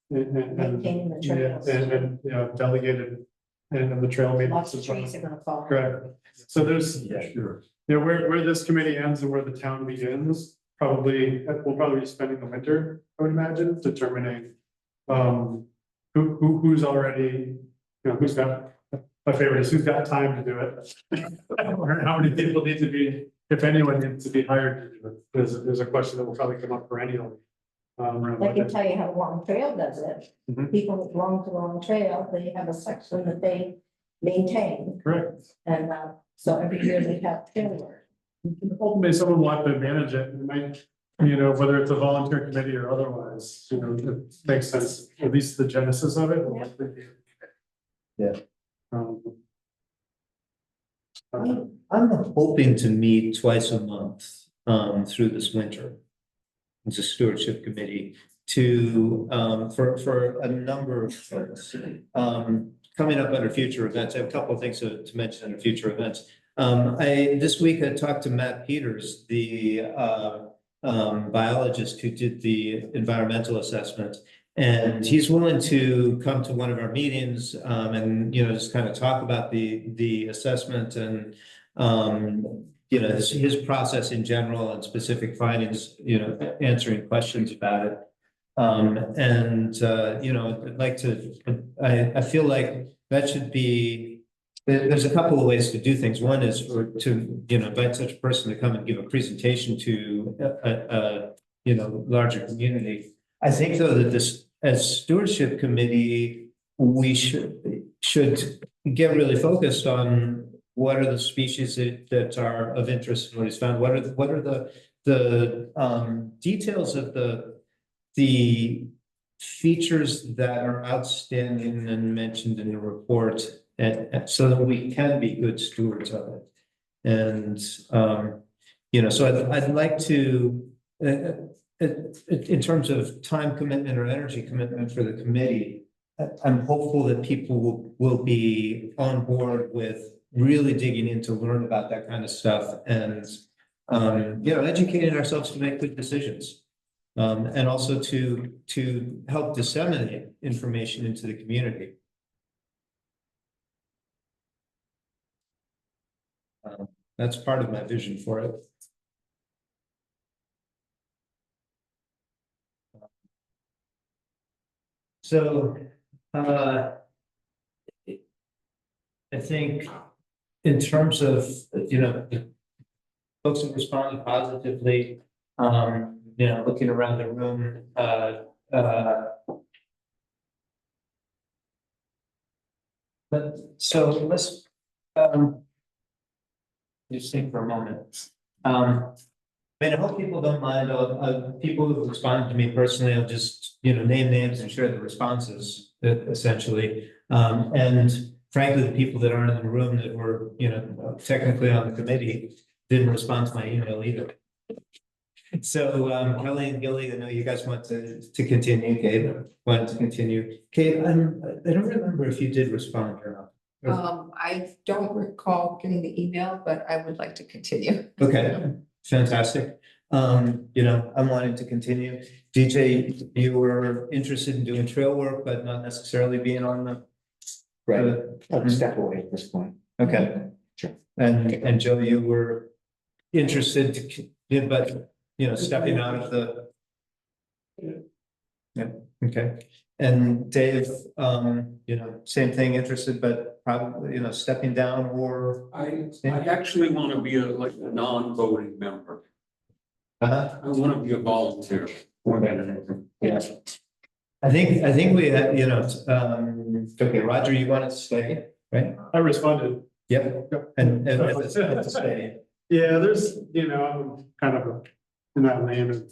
Maintaining the trails. and delegated and the trail maintenance. Lots of trees are gonna fall. Correct. So there's, Sure. where this committee ends and where the town begins, we'll probably be spending the winter, I would imagine, determining who's already, who's got, my favorite is who's got time to do it. Or how many people need to be, if anyone needs to be hired to do it. There's a question that will probably come up perennially. I can tell you how Long Trail does it. Mhm. People that belong to Long Trail, they have a section that they maintain. Correct. And so every year they have trail work. Ultimately, someone will have to manage it. It might, whether it's a volunteer committee or otherwise, it makes sense, at least the genesis of it. Will likely be. Yeah. Okay. I'm hoping to meet twice a month through this winter as a stewardship committee to for a number of folks coming up under future events. I have a couple of things to mention under future events. This week I talked to Matt Peters, the biologist who did the environmental assessment. And he's willing to come to one of our meetings and just kind of talk about the assessment and his process in general and specific findings, answering questions about it. I'd like to, I feel like that should be, there's a couple of ways to do things. One is to, invite such a person to come and give a presentation to a larger community. I think though that this, as stewardship committee, we should get really focused on what are the species that are of interest in what he's found. What are the details of the features that are outstanding and mentioned in the report, and so that we can be good stewards of it. And so I'd like to, in terms of time commitment or energy commitment for the committee, I'm hopeful that people will be on board with really digging in to learn about that kind of stuff and educating ourselves to make good decisions. And also to help disseminate information into the community. That's part of my vision for it. So, I think in terms of, the folks who responded positively, looking around the room, but so let's just think for a moment. I hope people don't mind. People who responded to me personally, I'll just name names and share the responses essentially. And frankly, the people that aren't in the room that were technically on the committee didn't respond to my email either. So Kelly and Gilly, I know you guys want to continue. Gabe wanted to continue. Gabe, I don't remember if you did respond or not. I don't recall getting the email, but I would like to continue. Okay, fantastic. I'm wanting to continue. DJ, you were interested in doing trail work, but not necessarily being on the. Right, I'll step away at this point. Okay. Sure. And Joe, you were interested to, but stepping out of the. Yeah, okay. And Dave, same thing, interested, but probably, stepping down or. I actually want to be a non-voting member. Uh-huh. I want to be a volunteer. Yeah. I think we, okay, Roger, you want to stay, right? I responded. Yep. And to stay. Yeah, there's, I'm kind of in that lane of.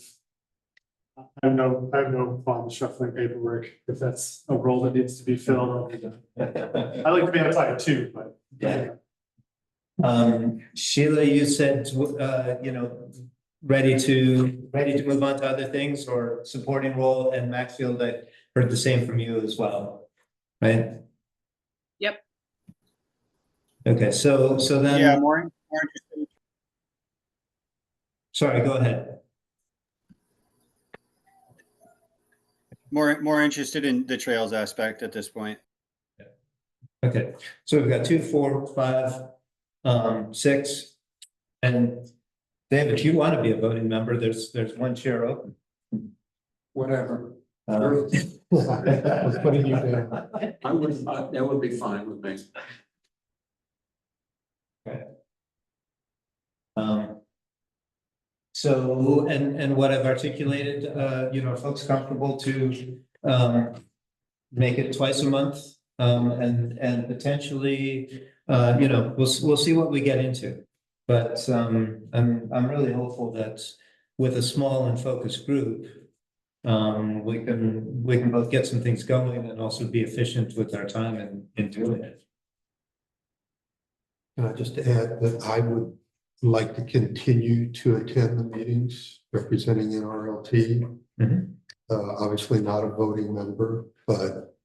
I have no problem shuffling paperwork if that's a role that needs to be filled. I like to be outside too, but. Yeah. Sheila, you said, ready to move on to other things or supporting role, and Maxfield, I heard the same from you as well, right? Yep. Okay, so then. Yeah, more interested. Sorry, go ahead. More interested in the trails aspect at this point. Okay, so we've got 2, 4, 5, 6, and Dave, if you want to be a voting member, there's one chair open. Whatever. Was putting you down. That would be fine with me. Okay. So, and what I've articulated, folks comfortable to make it twice a month, and potentially, we'll see what we get into. But I'm really hopeful that with a small and focused group, we can both get some things going and also be efficient with our time in doing it. Can I just add that I would like to continue to attend the meetings representing NRLT. Mhm. Obviously not a voting member, but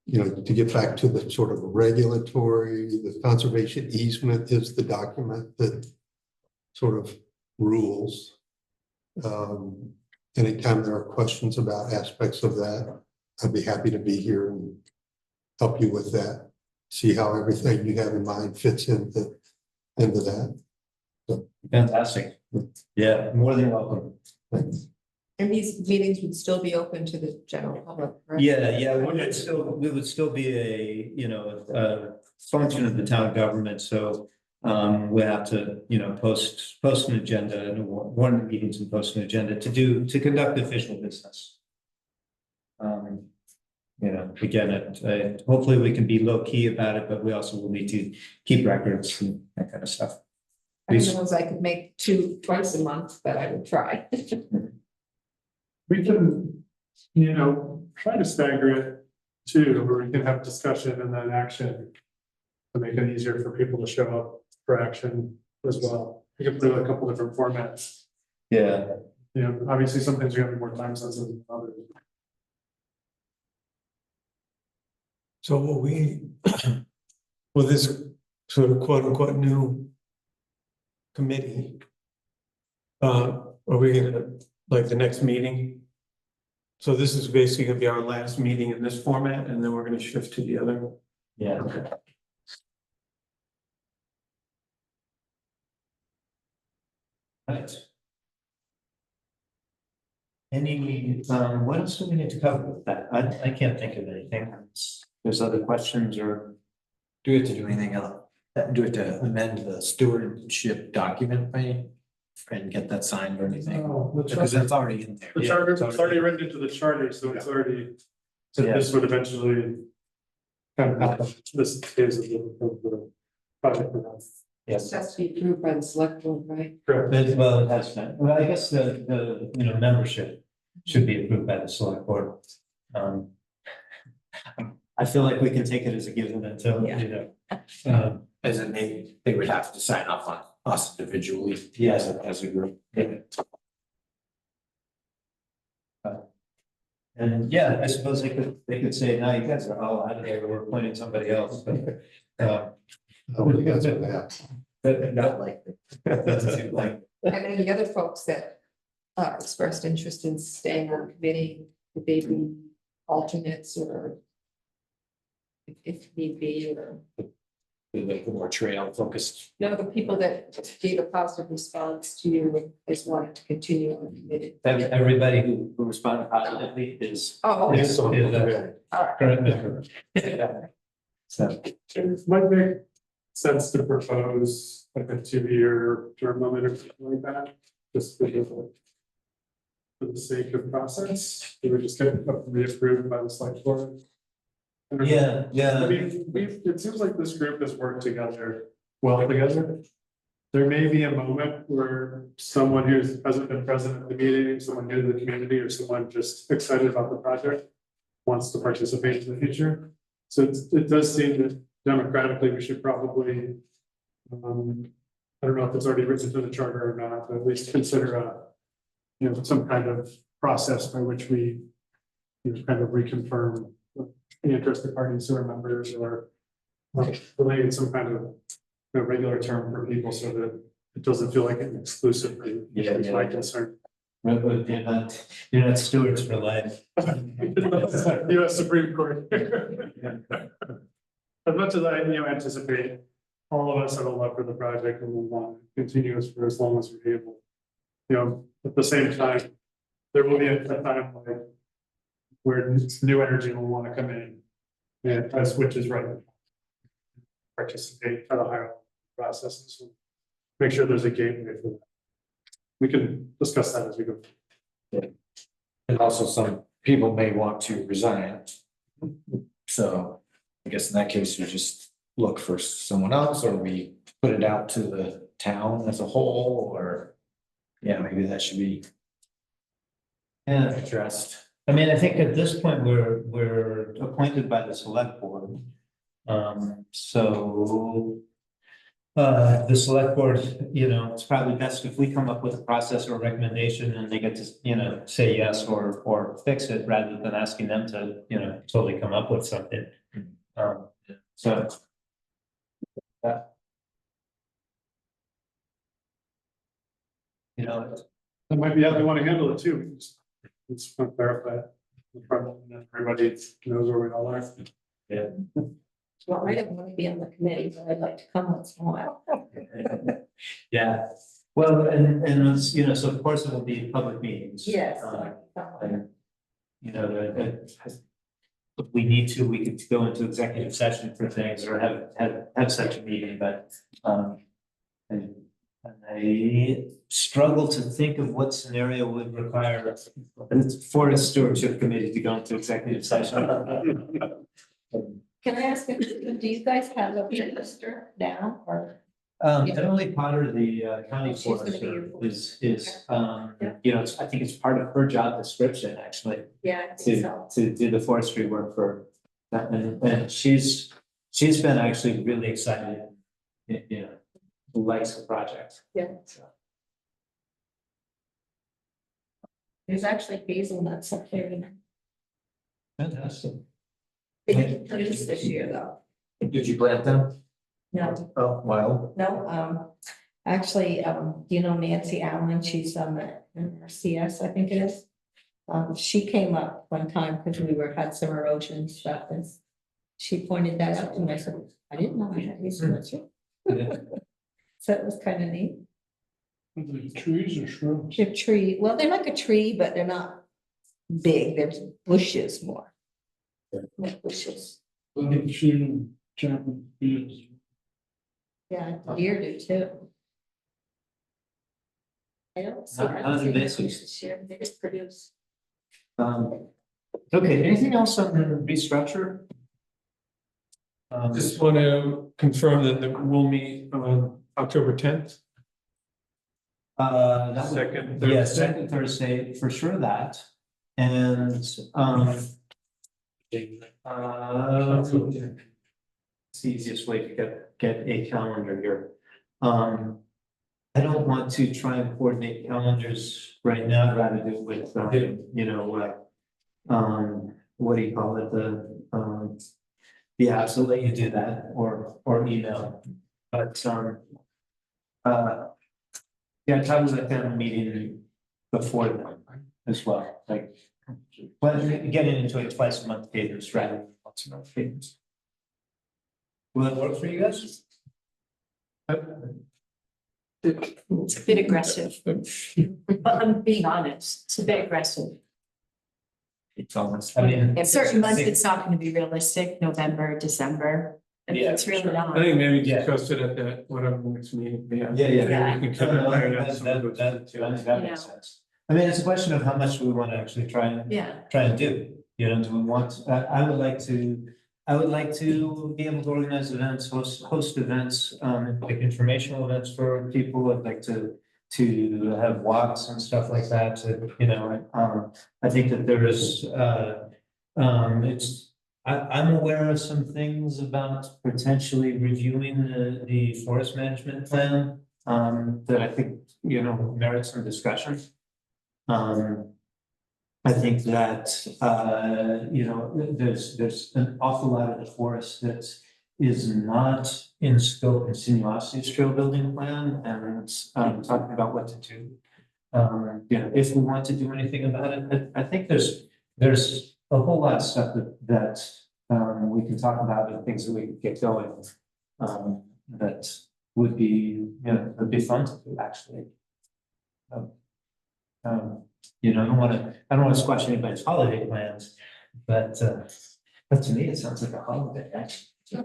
to get back to the sort of regulatory, the conservation easement is the document that sort of rules. Anytime there are questions about aspects of that, I'd be happy to be here and help you with that. See how everything you have in mind fits into that. Fantastic. Yeah, more than welcome. And these meetings would still be open to the general public, right? Yeah, we would still be a, a function of the town government, so. We have to, post an agenda and warn the meetings and post an agenda to conduct official business. Again, hopefully we can be low key about it, but we also will need to keep records and that kind of stuff. I don't know if I could make twice a month, but I would try. We can, try to stagger it too, where we can have discussion and then action. To make it easier for people to show up for action as well. We can put a couple different formats. Yeah. Obviously some things are gonna be more time sensitive than others. So will we, will this sort of quote unquote new committee, are we gonna, like the next meeting? So this is basically gonna be our last meeting in this format, and then we're gonna shift to the other. Yeah. Right. What else do we need to cover with that? I can't think of anything. There's other questions or? Do we have to do anything else? Do we have to amend the stewardship document and get that signed or anything? Oh, the Because that's already in there. The charter, it's already written into the charter, so it's already, so Yeah. this would eventually. Kind of this phase of the project. Yes. It has to be approved by the select board, right? Correct. Well, it has been. Well, I guess the membership should be approved by the select board. I feel like we can take it as a given until, As in they would have to sign off on us individually. Yes. As a group. And yeah, I suppose they could say, no, you guys are all out of there, we're appointing somebody else, but. Nobody gets what that. But Not like. doesn't seem like, And any other folks that expressed interest in staying on the committee, would they be alternates or if need be, or Like more trail focused. the people that gave a positive response to you is wanting to continue on the committee. everybody who responded positively is. Oh, okay. is a All right. current member. So, It might make sense to propose like a 2-year term limit or something like that, just for the sake of process, we would just get it reapproved by the select board. I don't know. yeah. I mean, it seems like this group has worked together well together. There may be a moment where someone who hasn't been present at the meeting, someone new to the community, or someone just excited about the project wants to participate in the future. So it does seem that democratically, we should probably, I don't know if it's already written into the charter or not, but at least consider some kind of process by which we kind of reconfirm the interested parties who are members or related some kind of regular term for people so that it doesn't feel like an exclusive thing. Yeah, It's yeah. my concern. But you're not stewards for life. US Supreme Court. As much as I, anticipate all of us have a love for the project and will want to continue this for as long as we're able. At the same time, there will be a time like where new energy will want to come in. And as which is right. Participate at a higher level processes. So make sure there's a gateway for that. We can discuss that as we go. And also some people may want to resign. So I guess in that case, you just look for someone else, or we put it out to the town as a whole, or. Yeah, maybe that should be Yeah, addressed. I mean, I think at this point, we're appointed by the select board. So. The select board, it's probably best if we come up with a process or a recommendation and they get to, say yes or fix it rather than asking them to, totally come up with something. So. That might be how they want to handle it too. Let's clarify it. Everybody knows where we all are. Well, I don't want to be on the committee, but I'd like to come once in a while. Yeah, Well, and it's, you know, so of course it will be public meetings. Yes. And, you know, if we need to, we could go into executive session for things or have such a meeting, but, and I struggle to think of what scenario would require a forest stewardship committee to go into executive session. Can I ask, do you guys have a register now or? Emily Potter, the county She's gonna be forester, your is, Yeah. you know, I think it's part of her job description, actually, Yeah, I think so. to do the forestry work for that. And she's been actually really excited, you know, likes the project. Yeah. So, There's actually hazelnuts up there. fantastic. They didn't produce this year though. Did you plant them? No, Oh, wow. no, actually, do you know Nancy Allen? She's on the CS, I think it is. She came up one time because we had some erosion and stuff and she pointed that out to me. I said, I didn't know I had hazelnuts. Yeah. So it was kind of neat. The trees or shrubs? They're tree, well, they're like a tree, but they're not big. They're bushes more. Like bushes. I've seen Chapman Fields. Yeah, deer do too. I don't see. Not I don't see invasive. deer this year. They just produce. Okay, anything else on the restructure? Just want to confirm that we'll meet on October 10th. That would- Second Yeah, Thursday. second Thursday, for sure that. And, it's the easiest way to get a calendar here. I don't want to try and coordinate calendars right now, I'd rather do it with, you know, what do you call it, the apps will let you do that, or email, but, yeah, try to let them meeting before then as well, like, but getting into a twice a month cadence rather than once a month cadence. Will that work for you guys? It's a bit aggressive, but I'm being honest, it's a bit aggressive. It's almost. I mean. In certain months, it's not gonna be realistic, November, December, I mean, Yeah, it's really sure. not. I think maybe Yeah. discuss it at that, whatever next meeting. Yeah. Maybe we can kind of iron out some of those. That makes sense. I mean, it's a question of how much we want to actually try and do, you know, do we want, I would like to be able to organize events, host events, like informational events for people. I'd like to have walks and stuff like that, you know, I think that there is, I'm aware of some things about potentially reviewing the forest management plan, that I think, you know, merits some discussion. I think that, you know, there's an awful lot of the forest that is not in scope and sinuosity's trail building plan, and it's, talking about what to do. You know, if we want to do anything about it, I think there's a whole lot of stuff that we can talk about and things that we can get going. That would be, you know, would be fun to do, actually. You know, I don't want to squash anybody's holiday plans, but to me, it sounds like a holiday, actually. Are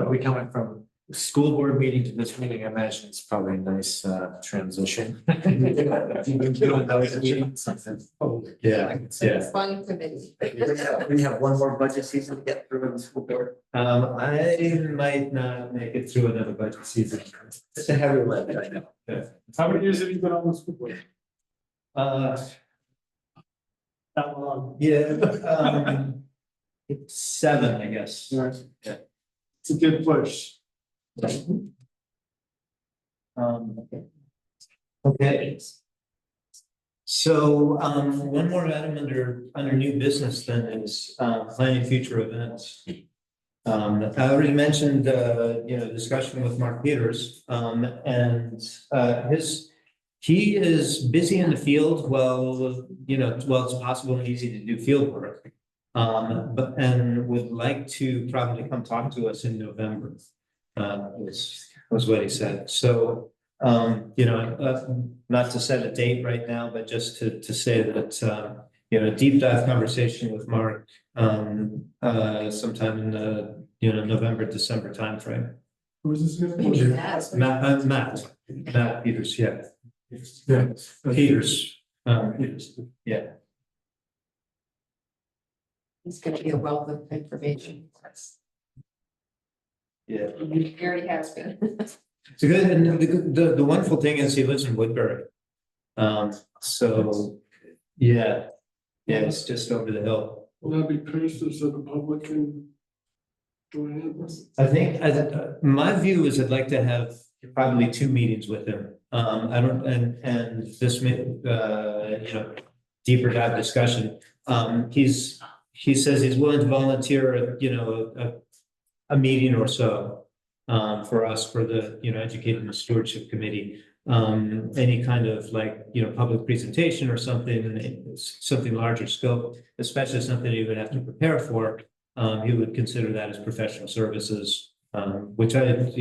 we coming from school board meeting to this meeting? I imagine it's probably a nice transition. You've been doing those meetings. Yeah. It's fun committee. We have one more budget season to get through in the school board. I might not make it through another budget season. It's a heavy lift, I know. Yeah. How many years have you been on the school board? That long. Yeah, it's 7, I guess. Right. Yeah. It's a good push. Okay. So, one more item under new business then is, planning future events. I already mentioned, you know, discussion with Mark Peters, and, he is busy in the field, well, you know, well, it's possible and easy to do field work. And would like to probably come talk to us in November, was what he said. So, Not to set a date right now, but just to say that, deep dive conversation with Mark, sometime in the, November, December timeframe. Who is this again? Maybe that's- Matt Peters, yeah, Yeah. Peters, yeah. It's gonna be a wealth of information for us. Yeah. He already has been. It's a good, and the wonderful thing is he lives in Woodbury. So, yeah, it's just over the hill. Will that be posted so the public can join in? I think, my view is I'd like to have probably 2 meetings with him. I don't, and this may, deeper dive discussion. He says he's willing to volunteer, a meeting or so. For us, for the, Educating the Stewardship Committee, any kind of public presentation or something larger scope, especially something he would have to prepare for. He would consider that as professional services, which I, tend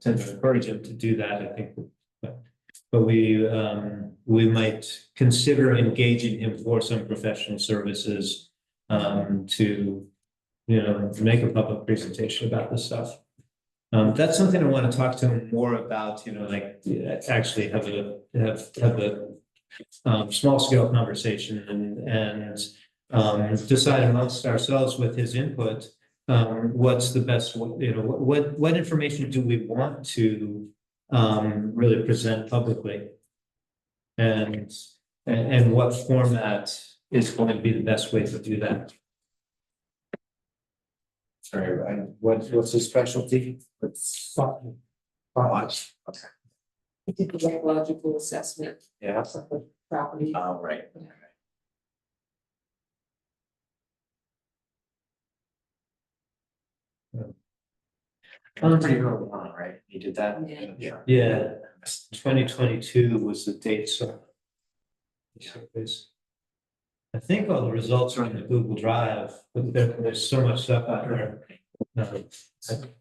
to encourage him to do that, I think. But we might consider engaging him for some professional services, to, make a public presentation about this stuff. That's something I want to talk to him more about, actually have a small scale conversation and decide amongst ourselves with his input, what's the best, what information do we want to really present publicly? And what format is going to be the best way to do that? Sorry, what's his specialty? It's thoughts. Okay. He did the psychological assessment Yeah. of the property. Oh, right. Pretty early on, right? He did that? Yeah. Yeah, 2022 was the date, so. I think all the results are in the Google Drive, but there's so much stuff out there.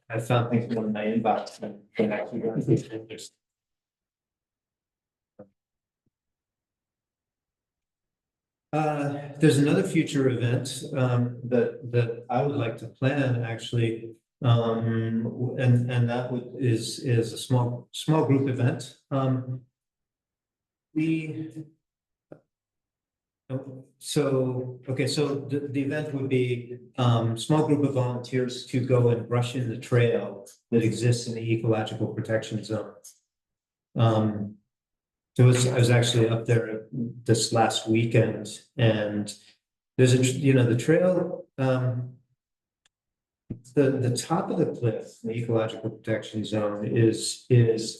I found things in my inbox and actually going through pictures. There's another future event that I would like to plan actually. And that is a small group event. So the event would be small group of volunteers to go and brush in the trail that exists in the ecological protection zone. I was actually up there this last weekend, and there's the trail, the top of the cliff, the ecological protection zone is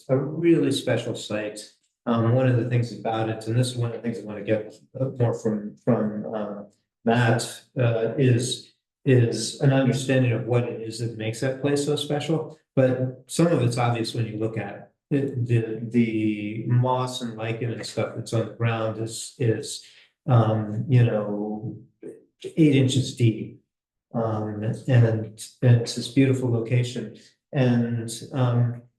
a really special site. One of the things about it, and this is one of the things I want to get more from Matt, is an understanding of what it is that makes that place so special. But some of it's obvious when you look at it. The moss and lichen and stuff that's on the ground is 8 inches deep. And it's this beautiful location. And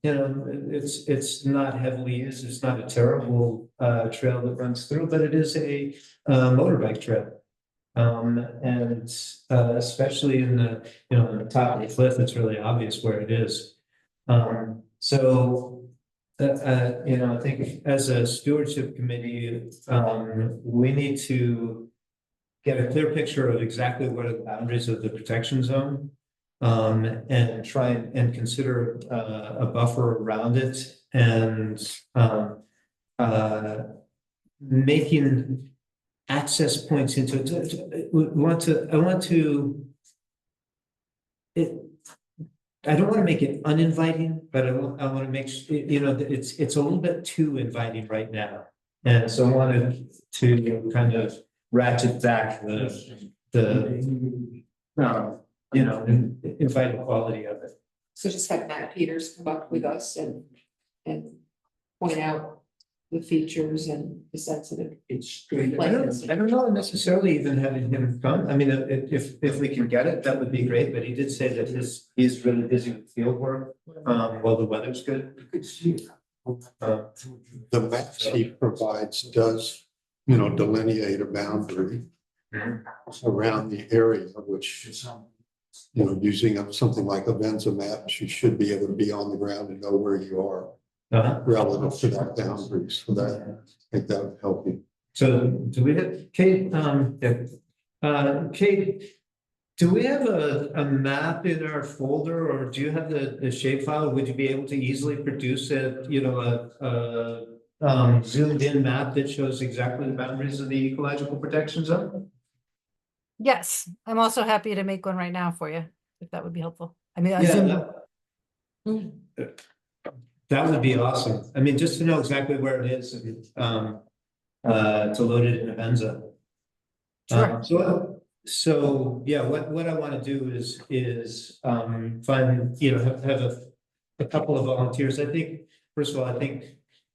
it's not heavily used. It's not a terrible trail that runs through, but it is a motorbike trail. And especially in the top of the cliff, it's really obvious where it is. I think as a stewardship committee, we need to get a clear picture of exactly what are the boundaries of the protection zone. And try and consider a buffer around it, and making access points into it. I don't want to make it uninviting, but I want to make sure, it's a little bit too inviting right now. And so I wanted to kind of ratchet back the inviting quality of it. So just have Matt Peters come up with us and point out the features and the sensitive. I don't know necessarily even having him come. I mean, if we can get it, that would be great, but he did say that he's really busy with field work, while the weather's good. The maps he provides does, delineate a boundary around the area, which, using something like a Venza map, you should be able to be on the ground and know where you are relative to that boundary. So that, I think that would help you. So do we have, Kate, Kate, do we have a map in our folder, or do you have the shapefile? Would you be able to easily produce a zoomed in map that shows exactly the boundaries of the ecological protection zone? Yes, I'm also happy to make one right now for you, if that would be helpful. I mean, I Yeah, Zoom. that would be awesome. I mean, just to know exactly where it is and to load it in Avenza. Sure. So yeah, what I want to do is find, have a couple of volunteers. I think, first of all, I think,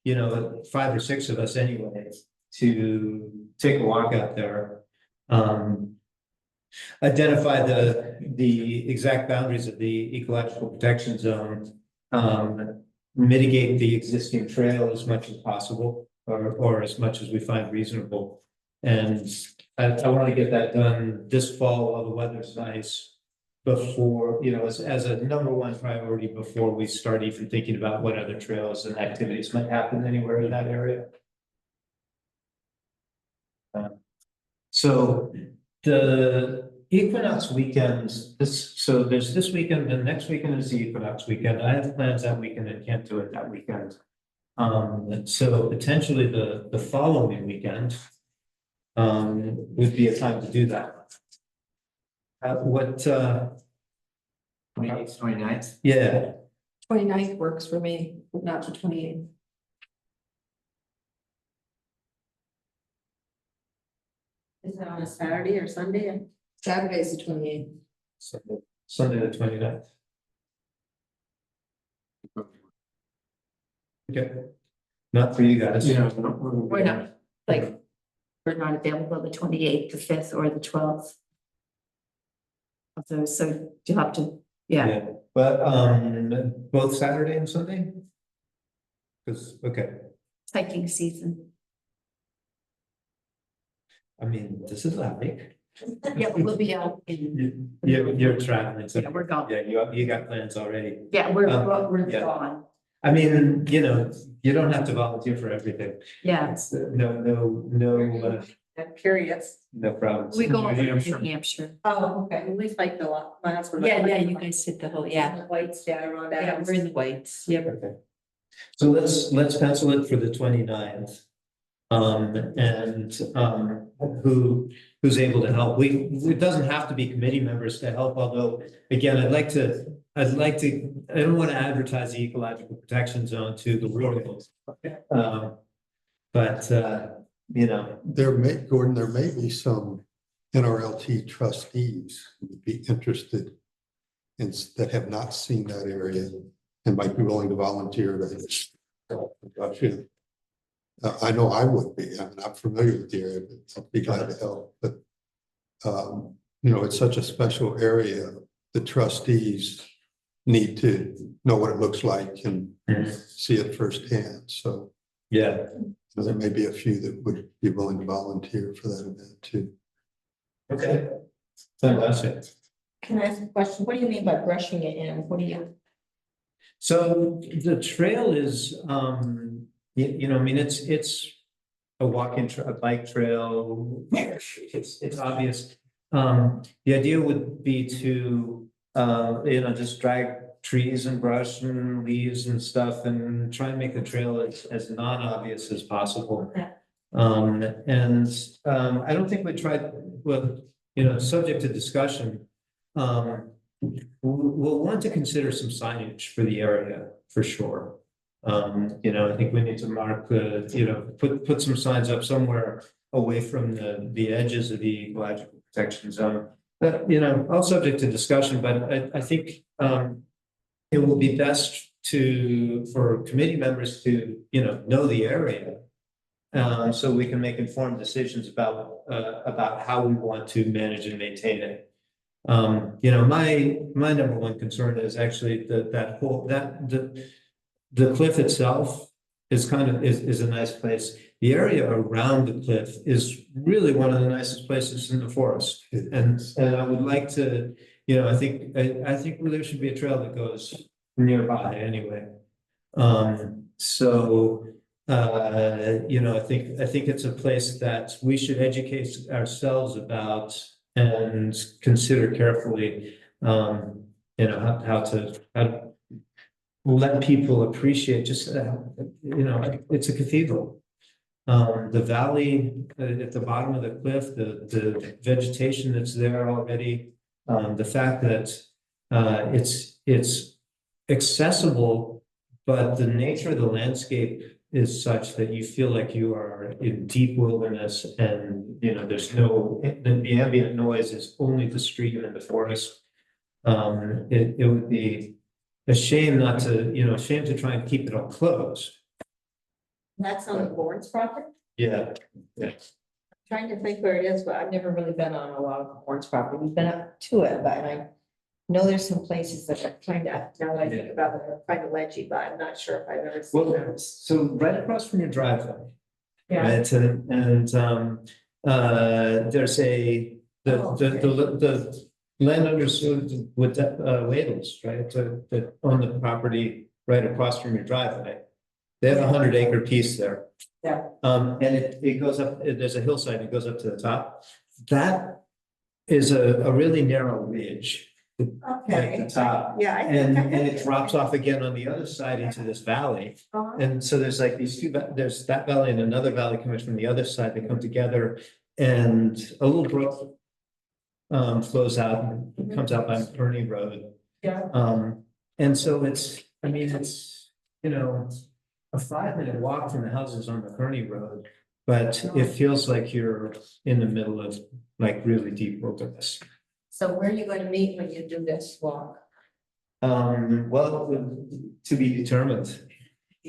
5 or 6 of us anyway, to take a walk out there. Identify the exact boundaries of the ecological protection zone. Mitigate the existing trail as much as possible, or as much as we find reasonable. And I want to get that done this fall while the weather's nice, before, as a #1 priority before we start even thinking about what other trails and activities might happen anywhere in that area. So the equinox weekends, there's this weekend, and next weekend is the equinox weekend. I have plans that weekend and can't do it that weekend. So potentially the following weekend would be a time to do that. 28th, 29th? Yeah, 29th works for me, but not the 28th. Is it on a Saturday or Sunday? Saturday is the 28th. Sunday the 29th. Okay, not for you guys. We're not, like, we're not available the 28th, the 5th, or the 12th. So you have to, yeah. But both Saturday and Sunday? Because, okay, Hiking season. I mean, this is like. Yeah, but we'll be out in. You're traveling. So Yeah, we're gone. yeah, you got plans already. Yeah, we're yeah. gone. I mean, you don't have to volunteer for everything. Yeah. It's, no, I'm curious. no problems. We go over to New Hampshire. Hampshire. Oh, okay, at least like the miles. Yeah, you guys did the whole, yeah. Whites down around. Yeah, we're in the whites. Yep. Okay. So let's pencil it for the 29th. And who's able to help. It doesn't have to be committee members to help, although again, I don't want to advertise the ecological protection zone to the world. But Gordon, there may be some NRLT trustees who would be interested in, that have not seen that area and might be willing to volunteer to. I know I would be. I'm not familiar with the area, but I'd be glad to help. But it's such a special area. The trustees need to know what it looks like and see it firsthand. So yeah, there may be a few that would be willing to volunteer for that event too. okay, fantastic. Can I ask a question? What do you mean by brushing it in? What do you? So the trail is, it's a a bike trail. It's obvious. The idea would be to, just drag trees and brush and leaves and stuff and try and make the trail as non-obvious as possible. Yeah. I don't think we tried, subject to discussion. We'll want to consider some signage for the area for sure. I think we need to mark put some signs up somewhere away from the edges of the ecological protection zone. But, all subject to discussion, but I think it will be best for committee members to, know the area. So we can make informed decisions about how we want to manage and maintain it. My #1 concern is actually the cliff itself. is is a nice place. The area around the cliff is really one of the nicest places in the forest. And I would like to, I think there should be a trail that goes nearby anyway. So, I think it's a place that we should educate ourselves about and consider carefully, how to let people appreciate just, it's a cathedral. The valley at the bottom of the cliff, the vegetation that's there already, the fact that it's accessible, but the nature of the landscape is such that you feel like you are in deep wilderness, and there's the ambient noise is only the stream and the forest. It would be a shame not to, a shame to try and keep it all closed. That's on the board's property? Yeah, Trying to think where it is, but I've never really been on a lot of the board's property. We've been up to it, but I know there's some places that are kind of, now that I think about it, are kind of ledgy, but I'm not sure if I've ever seen them. well, so right across from your driveway. Yeah. Right, and there's the landowners with Wadles, right, that own the property right across from your driveway. They have 100-acre piece there. Yeah. And it goes up, there's a hillside, it goes up to the top. That is a really narrow ridge. Okay. At the top. Yeah. And it drops off again on the other side into this valley. And so there's like these there's that valley and another valley coming from the other side that come together, and a little brook flows out and comes out by Kearney Road. Yeah. And so it's a 5-minute walk from the houses on the Kearney Road, but it feels like you're in the middle of like really deep wilderness. So where are you going to meet when you do this walk? Well, to be determined.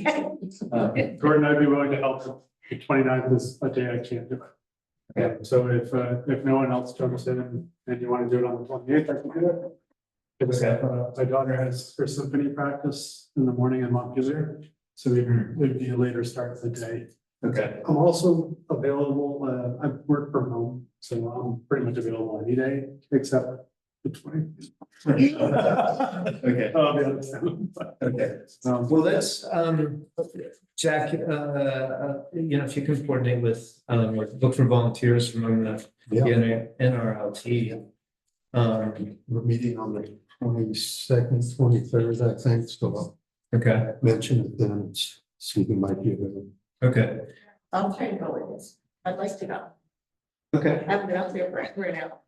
Gordon, I'd be willing to help. The 29th is a day I can't do it. Okay. So if no one else jumps in and you want to do it on the 28th, I can do it. Because my daughter has her symphony practice in the morning in Montpelier, so it would be a later start of the day. Okay. I'm also available, I work from home, so I'm pretty much available any day except the 20th. Okay. I'll be out of town. Okay. Well, that's, Jack, if you can coordinate with, look for volunteers from the NRLT. We're meeting on the 22nd, 23rd, I think, so Okay. I'll mention it then, see who might be available. Okay. I'll try to go with this. I'd like to go. Okay. I haven't been up there forever now.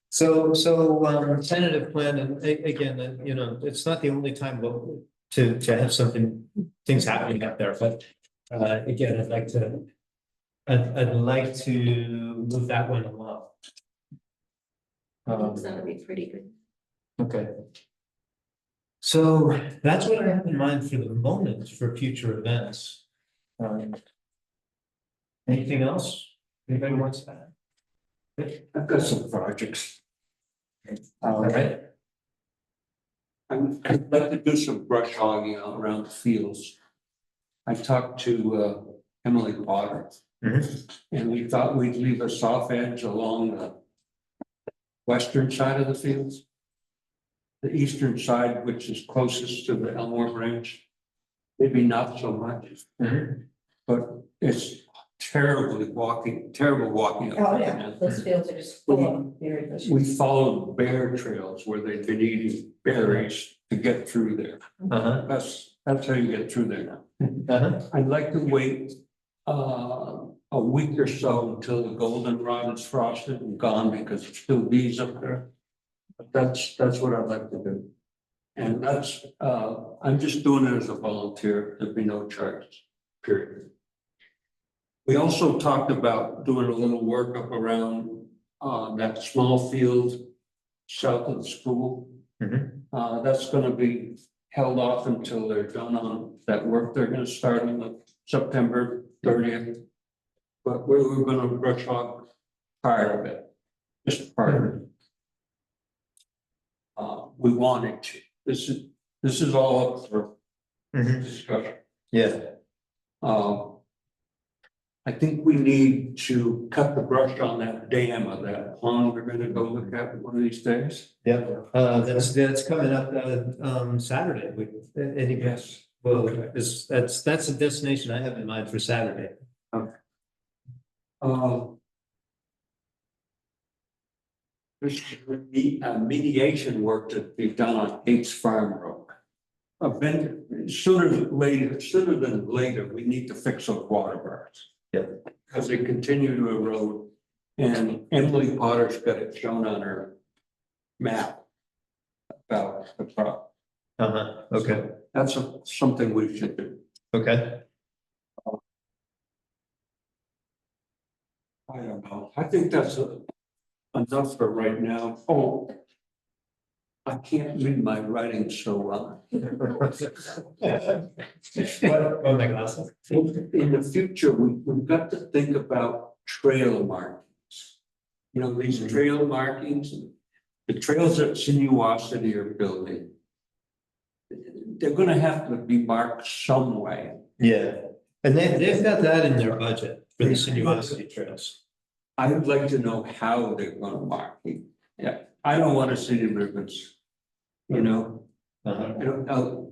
So, tentative plan, and again, it's not the only time to have things happening up there, but again, I'd like to move that one along. It's gonna be pretty good. Okay. So that's what I have in mind for the moment for future events. Anything else? Anybody wants to add? I've got some projects. All right. I'd like to do some brush hogging out around the fields. I talked to Emily Potter. And we thought we'd leave a soft edge along the western side of the fields. The eastern side, which is closest to the Elmore Branch, maybe not so much. But it's terrible walking up Oh, there yeah, now. those fields are just full of berry bushes. We followed bear trails where they've been eating berries to get through there. That's how you get through there now. I'd like to wait a week or so until the goldenrod is frosted and gone, because there's still bees up there. But that's what I'd like to do. And that's I'm just doing it as a volunteer. There'd be no charges, period. We also talked about doing a little work up around that small field south of the school. That's gonna be held off until they're done on that work. They're gonna start on September 30th. But we're gonna brush hog part of it, just part of it. We wanted to. This is all up for Mhm. discussion. Yeah, I think we need to cut the brush on that dam or that pond we're gonna go look at one of these days. yeah, that's coming up, Saturday, any, Yes. well, Okay. that's a destination I have in mind for Saturday. There's mediation work to be done on Kate's Farm Road. Sooner than later, we need to fix those water burns. Yeah. Because they continue to erode, and Emily Potter's got it shown on her map about the problem. Okay, That's something we should do. okay. I don't know, I think that's enough for right now. Oh, I can't read my writing so well. What my glasses? In the future, we've got to think about trail markings. You know, these trail markings, the trails that Sinuosity are building. They're gonna have to be marked some way. Yeah, and they've got that in their budget for the sinuosity trails. I would like to know how they're gonna mark it. Yeah, I don't wanna see the ribbons. You know,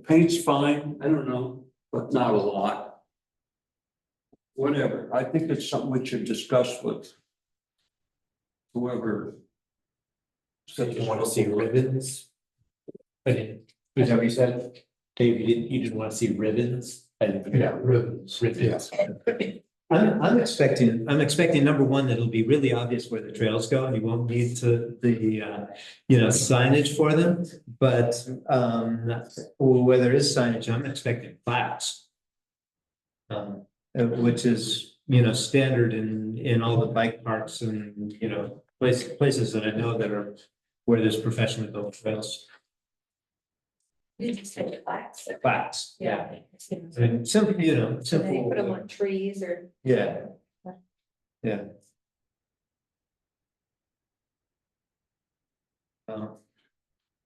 paint's fine, I don't know, but not a lot. Whatever, I think it's something we should discuss with whoever. So you want to see ribbons? I didn't, is that what you said? Dave, you didn't want to see ribbons? Yeah, ribbons. Ribbons. I'm expecting, number one, that it'll be really obvious where the trails go, and you won't need signage for them, but, where there is signage, I'm expecting plaques. Which is, standard in all the bike parks and, places that I know that are where there's professionally built trails. You just say plaques. Plaques, Yeah. and simple, And then you simple. put them on trees or. Yeah. Yeah.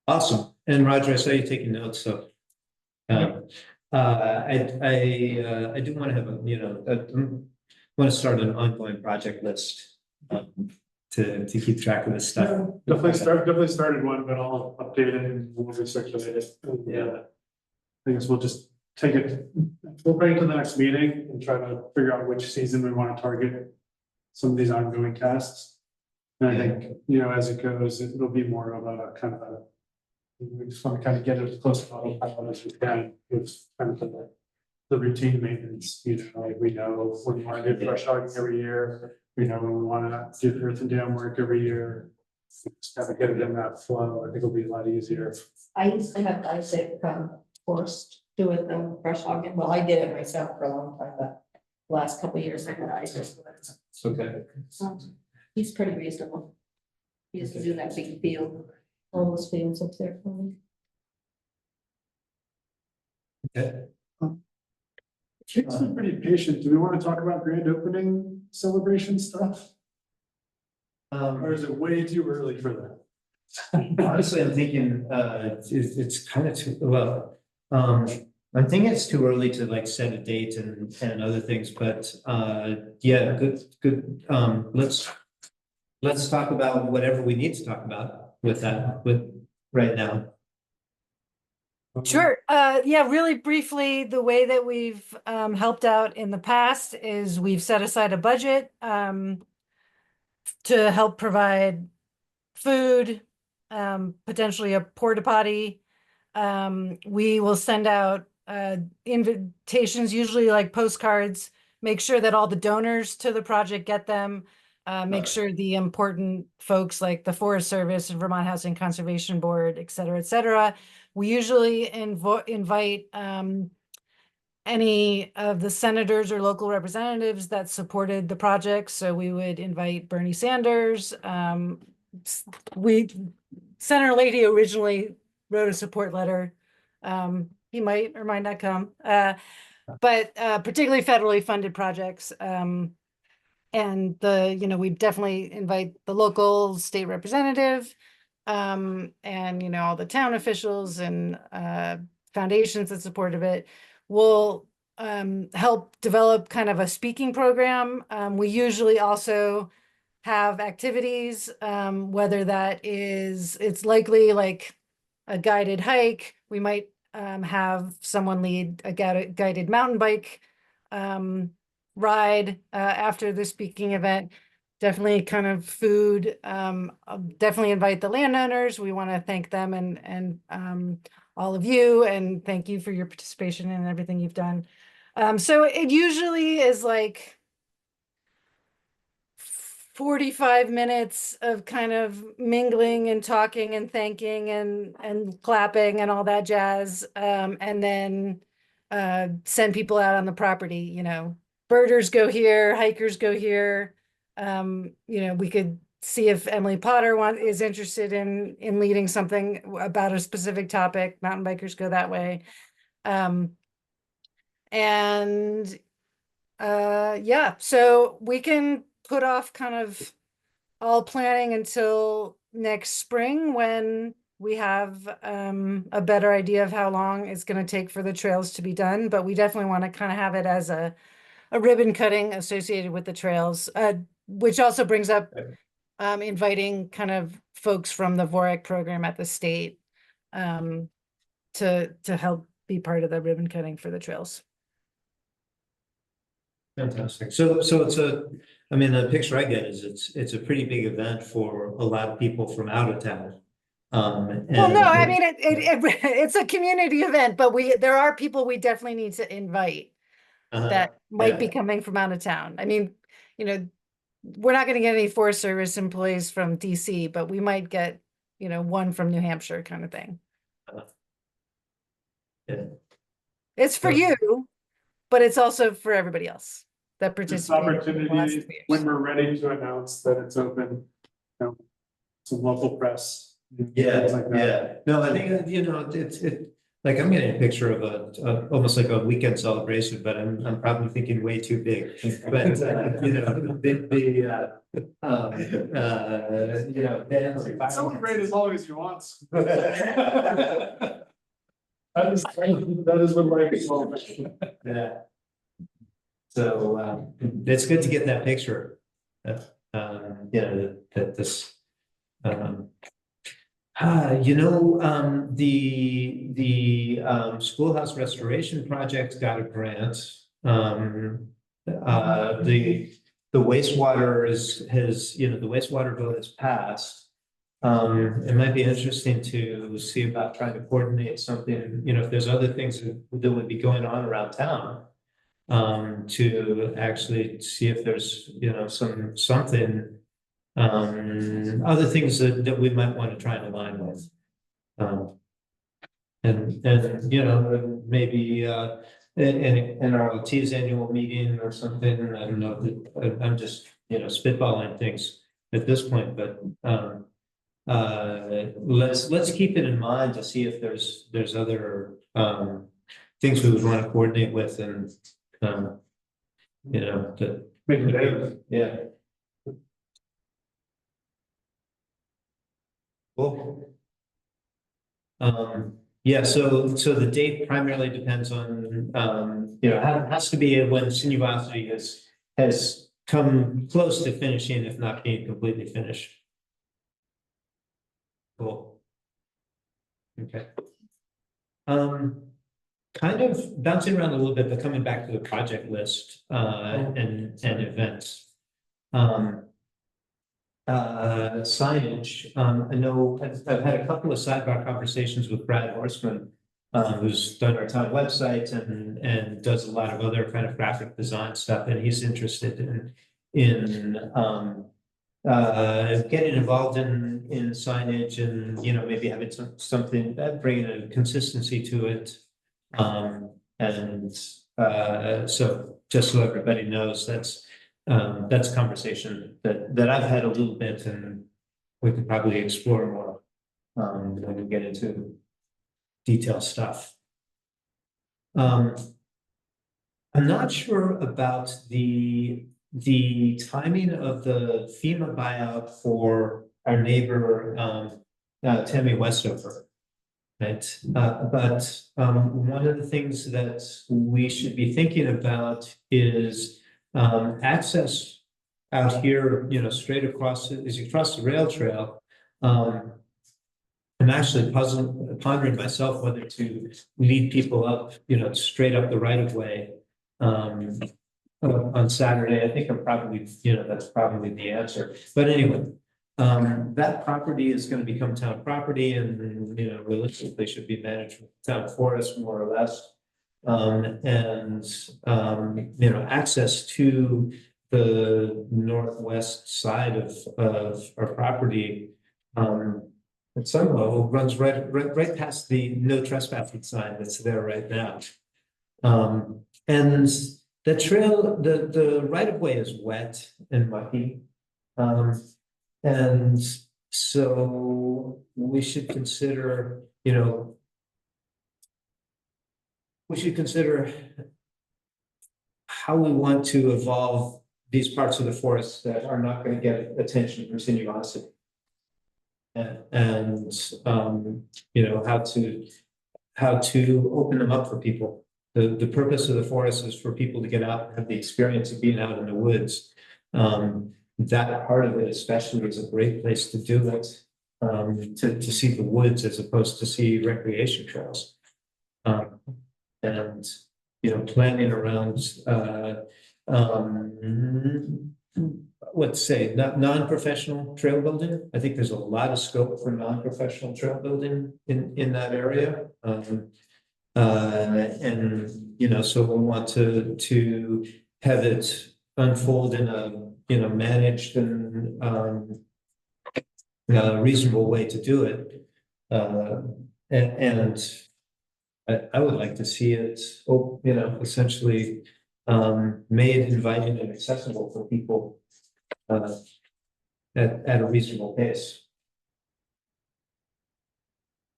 Awesome. And Roger, I saw you taking notes, so. I do want to have want to start an ongoing project list. To keep track of this stuff. Definitely started one, but I'll update it and we'll recirculate it. Yeah. I guess we'll just take it, we'll bring it to the next meeting and try to figure out which season we want to target some of these ongoing tasks. And I think, as it goes, it'll be more of a kind of a, we just want to kind of get it as close to autopilot as we can, with kind of the routine maintenance, like we know when we want to do brush hogging every year, we know when we want to do earth and dam work every year. Just kind of get it in that flow, I think it'll be a lot easier. I used to have guys that forced do it them brush hogging. Well, I did it myself for a long time, but the last couple of years I had Isaac. Okay. He's pretty reasonable. He used to do that big field, all those fields up there for me. Okay. Kate's been pretty patient. Do we want to talk about grand opening celebration stuff? Or is it way too early for that? Honestly, I'm thinking, it's kind of too, well, I'm thinking it's too early to like set a date and other things, but, yeah, good, let's talk about whatever we need to talk about with right now. Sure. Yeah, really briefly, the way that we've helped out in the past is we've set aside a budget to help provide food, potentially a porta potty. We will send out invitations, usually like postcards, make sure that all the donors to the project get them. Make sure the important folks like the Forest Service and Vermont Housing Conservation Board, et cetera, et cetera. We usually invite any of the senators or local representatives that supported the project. So we would invite Bernie Sanders. Senator Leahy originally wrote a support letter. He might or might not come, but particularly federally funded projects. And we definitely invite the local state representative, and all the town officials and foundations that supported it. We'll help develop kind of a speaking program. We usually also have activities, whether that is, it's likely like a guided hike. We might have someone lead a guided mountain bike ride after the speaking event. Definitely kind of food. I'll definitely invite the landowners. We want to thank them and all of you, and thank you for your participation and everything you've done. So it usually is like 45 minutes of kind of mingling and talking and thanking and clapping and all that jazz. And then send people out on the property, you know, birders go here, hikers go here. You know, we could see if Emily Potter is interested in leading something about a specific topic. Mountain bikers go that way. Yeah, so we can put off kind of all planning until next spring when we have a better idea of how long it's going to take for the trails to be done. But we definitely want to kind of have it as a ribbon cutting associated with the trails, which also brings up inviting kind of folks from the VOREC program at the state to help be part of the ribbon cutting for the trails. Fantastic. So it's I mean, the picture I get is it's a pretty big event for a lot of people from out of town. Well, no, I mean, it's a community event, but there are people we definitely need to invite that might be coming from out of town. I mean, you know, we're not going to get any Forest Service employees from DC, but we might get, you know, one from New Hampshire kind of thing. Yeah. It's for you, but it's also for everybody else that This participated. opportunity, when we're ready to announce that it's open, you know, some local press. Yeah, things like that. yeah. No, I think, you know, it's like I'm getting a picture of a almost like a weekend celebration, but I'm probably thinking way too big. But you know, you know, Celebrate as long as you want. That is what life is all about. Yeah. So it's good to get that picture. You know, that this you know, the schoolhouse restoration project got a grant. The wastewater has, you know, the wastewater bill has passed. It might be interesting to see about trying to coordinate something, you know, if there's other things that would be going on around town. To actually see if there's, you know, something other things that we might want to try and align with. And you know, maybe in our OT's annual meeting or something. I don't know, I'm just, you know, spitballing things at this point, but let's keep it in mind to see if there's other things we would want to coordinate with, and you know, yeah. Cool. Yeah, so the date primarily depends on, you know, has to be when Sinuosity has come close to finishing, if not being completely finished. Cool. Okay. Kind of bouncing around a little bit, but coming back to the project list and events. Signage. I know I've had a couple of sidebar conversations with Brad Horstman, who's done our town website and does a lot of other kind of graphic design stuff, and he's interested in getting involved in signage, and you know, maybe having something bringing a consistency to it. So just so everybody knows, that's a conversation that I've had a little bit, and we could probably explore more when we get into detailed stuff. I'm not sure about the timing of the FEMA buyout for our neighbor Tammy Westover. right? But one of the things that we should be thinking about is access out here, you know, straight across, as you cross the rail trail. I'm actually pondering myself whether to lead people up, you know, straight up the right of way on Saturday. I think I'm probably, you know, that's probably the answer. But anyway, that property is going to become town property, and you know, realistically should be managed with town forest more or less. You know, access to the northwest side of our property. At some level runs right past the no trespassing sign that's there right now. And the trail, the right of way is wet and mucky. And so we should consider, you know, how we want to evolve these parts of the forest that are not going to get attention for sinuosity. And you know, how to open them up for people. The purpose of the forest is for people to get out and have the experience of being out in the woods. That part of it especially is a great place to do it, to see the woods as opposed to see recreation trails. And you know, planning around let's say non-professional trail building. I think there's a lot of scope for non-professional trail building in that area. And you know, so we want to have it unfold in a, you know, managed and reasonable way to do it. And I would like to see it, you know, essentially made inviting and accessible for people at a reasonable pace.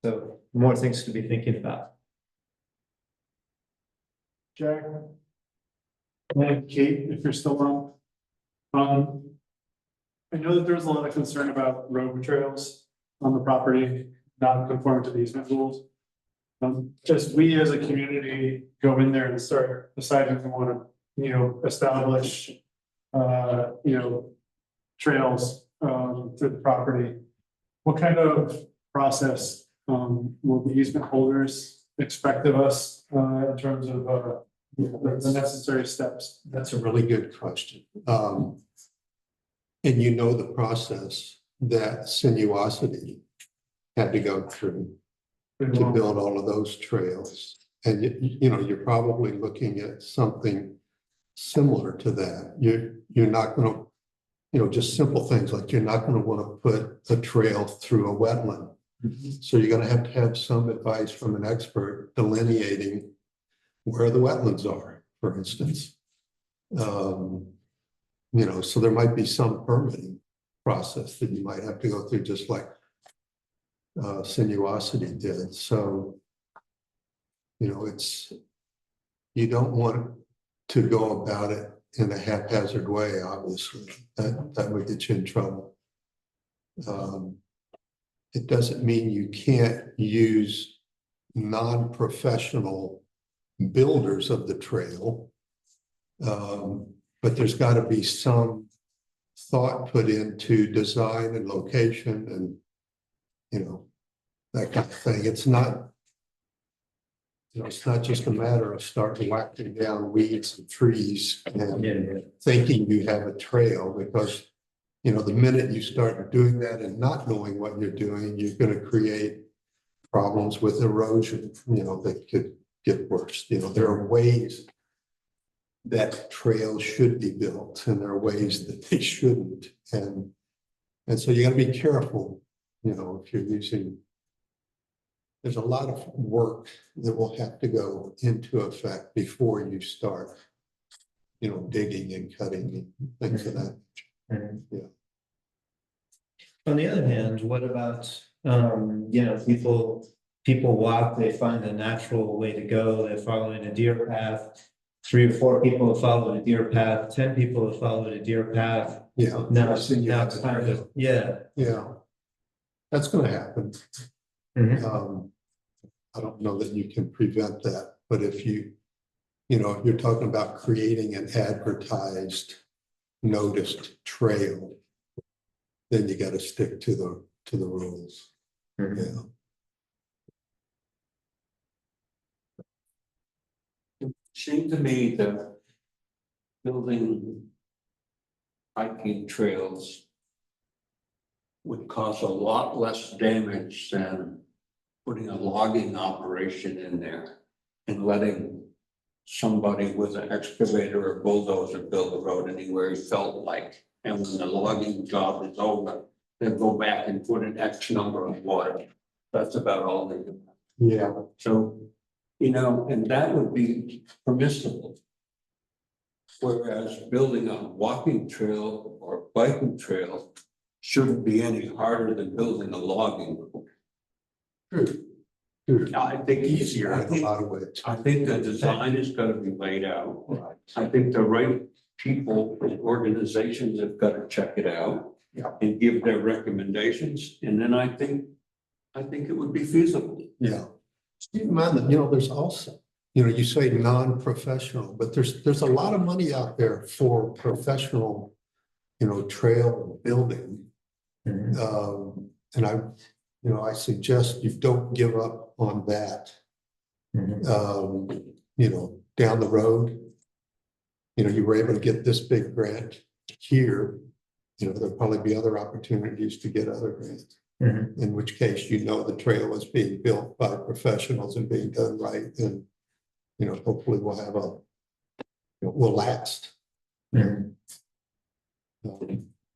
So more things to be thinking about. Jack. And Kate, if you're still on. I know that there's a lot of concern about road trails on the property, not conforming to the easement rules. Just we as a community go in there and start deciding we want to, you know, establish, you know, trails through the property. What kind of process will the easement holders expect of us in terms of the necessary steps? That's a really good question. And you know the process that Sinuosity had to go through to build all of those trails. And you know, you're probably looking at something similar to that. You're not going to, you know, just simple things like you're not going to want to put a trail through a wetland. So you're going to have some advice from an expert delineating where the wetlands are, for instance. You know, so there might be some permitting process that you might have to go through, just like Sinuosity did. So, you know, you don't want to go about it in a haphazard way, obviously. That would get you in trouble. It doesn't mean you can't use non-professional builders of the trail. But there's got to be some thought put into design and location and, you know, that kind of thing. It's not, you know, it's not just a matter of starting whacking down weeds and trees and thinking you have a trail, because, you know, the minute you start doing that and not knowing what you're doing, you're going to create problems with erosion, you know, that could get worse. You know, there are ways that trails should be built and there are ways that they shouldn't. And so you got to be careful, you know, if you're using, there's a lot of work that will have to go into effect before you start, you know, digging and cutting and things of that nature. Yeah. On the other hand, what about, you know, people walk, they find a natural way to go, they're following a deer path. 3 or 4 people have followed a deer path, 10 people have followed a deer path. Yeah. Now it's time to, Yeah. That's going to happen. I don't know that you can prevent that, but if you know, if you're talking about creating an advertised, noticed trail, then you gotta stick to the rules. Yeah. Seemed to me that building hiking trails would cause a lot less damage than putting a logging operation in there and letting somebody with an excavator or bulldozer build the road anywhere he felt like. And when the logging job is over, they go back and put an X number of water. That's about all they do. Yeah. So, you know, and that would be permissible. Whereas building a walking trail or biking trail shouldn't be any harder than building a logging. True. True. I think easier. In a lot of ways. I think the design is gonna be laid out. I think the right people and organizations have got to check it out. Yeah. And give their recommendations, and then I think it would be feasible. Yeah. Keep in mind that, you know, there's also, you know, you say non-professional, but there's a lot of money out there for professional, you know, trail building. And I suggest you don't give up on that. You know, down the road, you know, you were able to get this big grant here, you know, there'll probably be other opportunities to get other grants. In which case, you know, the trail is being built by professionals and being done right, and, you know, hopefully we'll have will last. You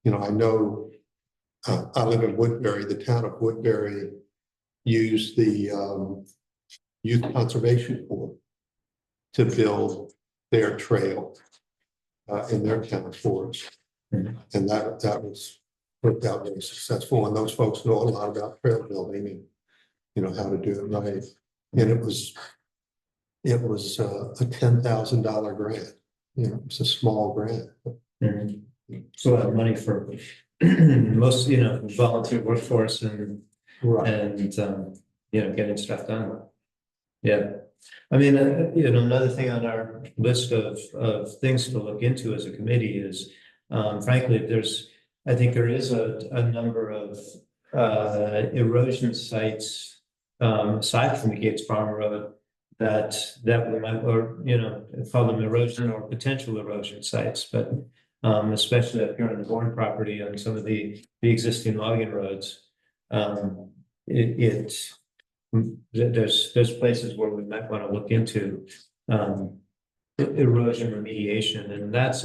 know, I know, I live in Woodbury. The town of Woodbury used the Youth Conservation Corps to build their trail in their town forest. And that was worked out very successful, and those folks know a lot about trail building and, you know, how to do it right. And it was a $10,000 grant. You know, it's a small grant. It's a lot of money for most, you know, volunteer workforce and you know, getting stuff done. Yeah. I mean, you know, another thing on our list of things to look into as a committee is, frankly, I think there is a number of erosion sites aside from the Gates Farm Road that we might, or, you know, call them erosion or potential erosion sites, but especially up here on the Bourne property on some of the existing logging roads. There's places where we might want to look into erosion remediation, and that's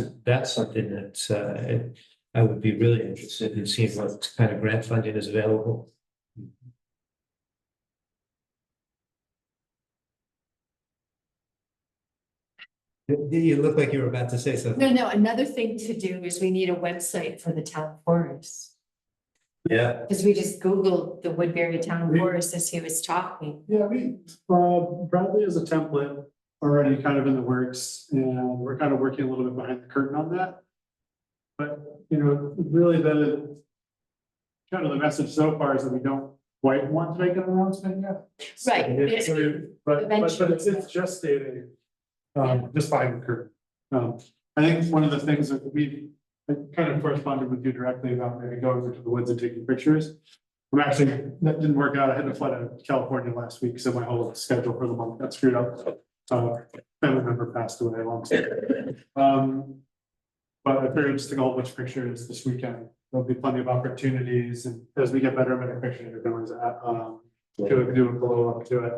something that I would be really interested in seeing what kind of grant funding is available. You look like you were about to say something. No, another thing to do is we need a website for the town forest. Yeah. Because we just Googled the Woodbury Town Forest as he was talking. Yeah, Bradley has a template already kind of in the works, and we're kind of working a little bit behind the curtain on that. But, you know, really the message so far is that we don't quite want to make an announcement yet. Right. So, but it's just stating, just behind the curtain. I think one of the things that I kind of corresponded with you directly about maybe going into the woods and taking pictures. That didn't work out. I had to fly to California last week, so my whole schedule for the month got screwed up. Family member passed away long time. But I figured just take a whole bunch of pictures this weekend. There'll be plenty of opportunities, and as we get better at making pictures, we can always do a blow up to it.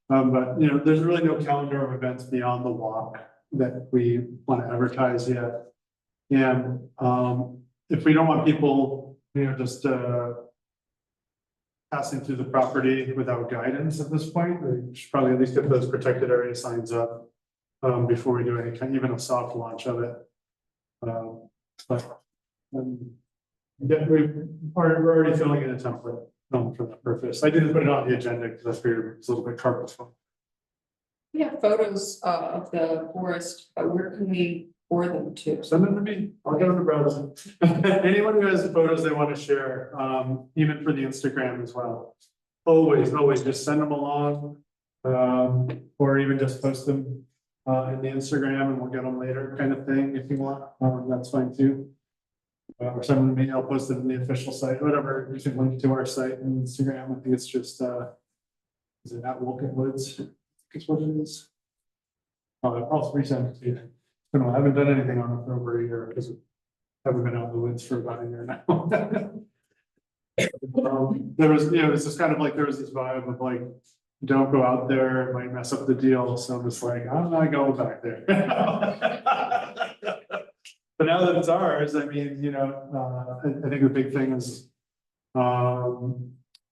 But, you know, there's really no calendar of events beyond the walk that we want to advertise yet. And if we don't want people, you know, just passing through the property without guidance at this point, we should probably at least get those protected area signs up before we do any kind, even a soft launch of it. Yeah, we're already filling in a template for that purpose. I didn't put it on the agenda because I figured it's a little bit carpet. We have photos of the forest, but where can we forward them to? Send them to me. I'll get them to browse. Anyone who has photos they want to share, even for the Instagram as well. always just send them along. Or even just post them in the Instagram and we'll get them later kind of thing if you want, that's fine too. Or send them to me, I'll post it in the official site, whatever, you can link to our site and Instagram, I think it's just, is it at Wolcott Woods? I think it's what it is. I'll resend it to you. I haven't done anything on it for over a year, because I haven't been out in the woods for about a year now. There was, it's just kind of like, there was this vibe of like, don't go out there, it might mess up the deal, so I'm just like, I'm not going back there. But now that it's ours, I mean, I think the big thing is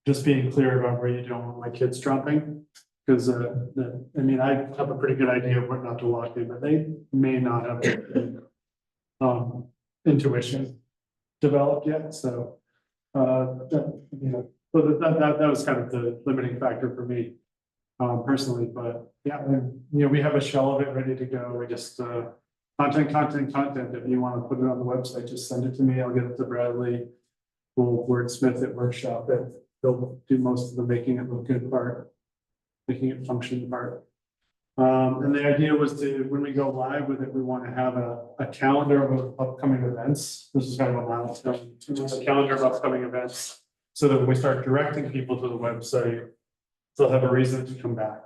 just being clear about where you don't want my kids dropping. Because I mean, I have a pretty good idea of what not to walk in, but they may not have intuition developed yet, so that was kind of the limiting factor for me personally, but yeah, and, we have a shell of it ready to go. We just content. If you want to put it on the website, just send it to me. I'll get it to Bradley. We'll wordsmith it, workshop it. They'll do most of the making it look good part, making it function part. And the idea was to, when we go live with it, we want to have a calendar of upcoming events. This is kind of a milestone, a calendar of upcoming events, so that when we start directing people to the website, they'll have a reason to come back.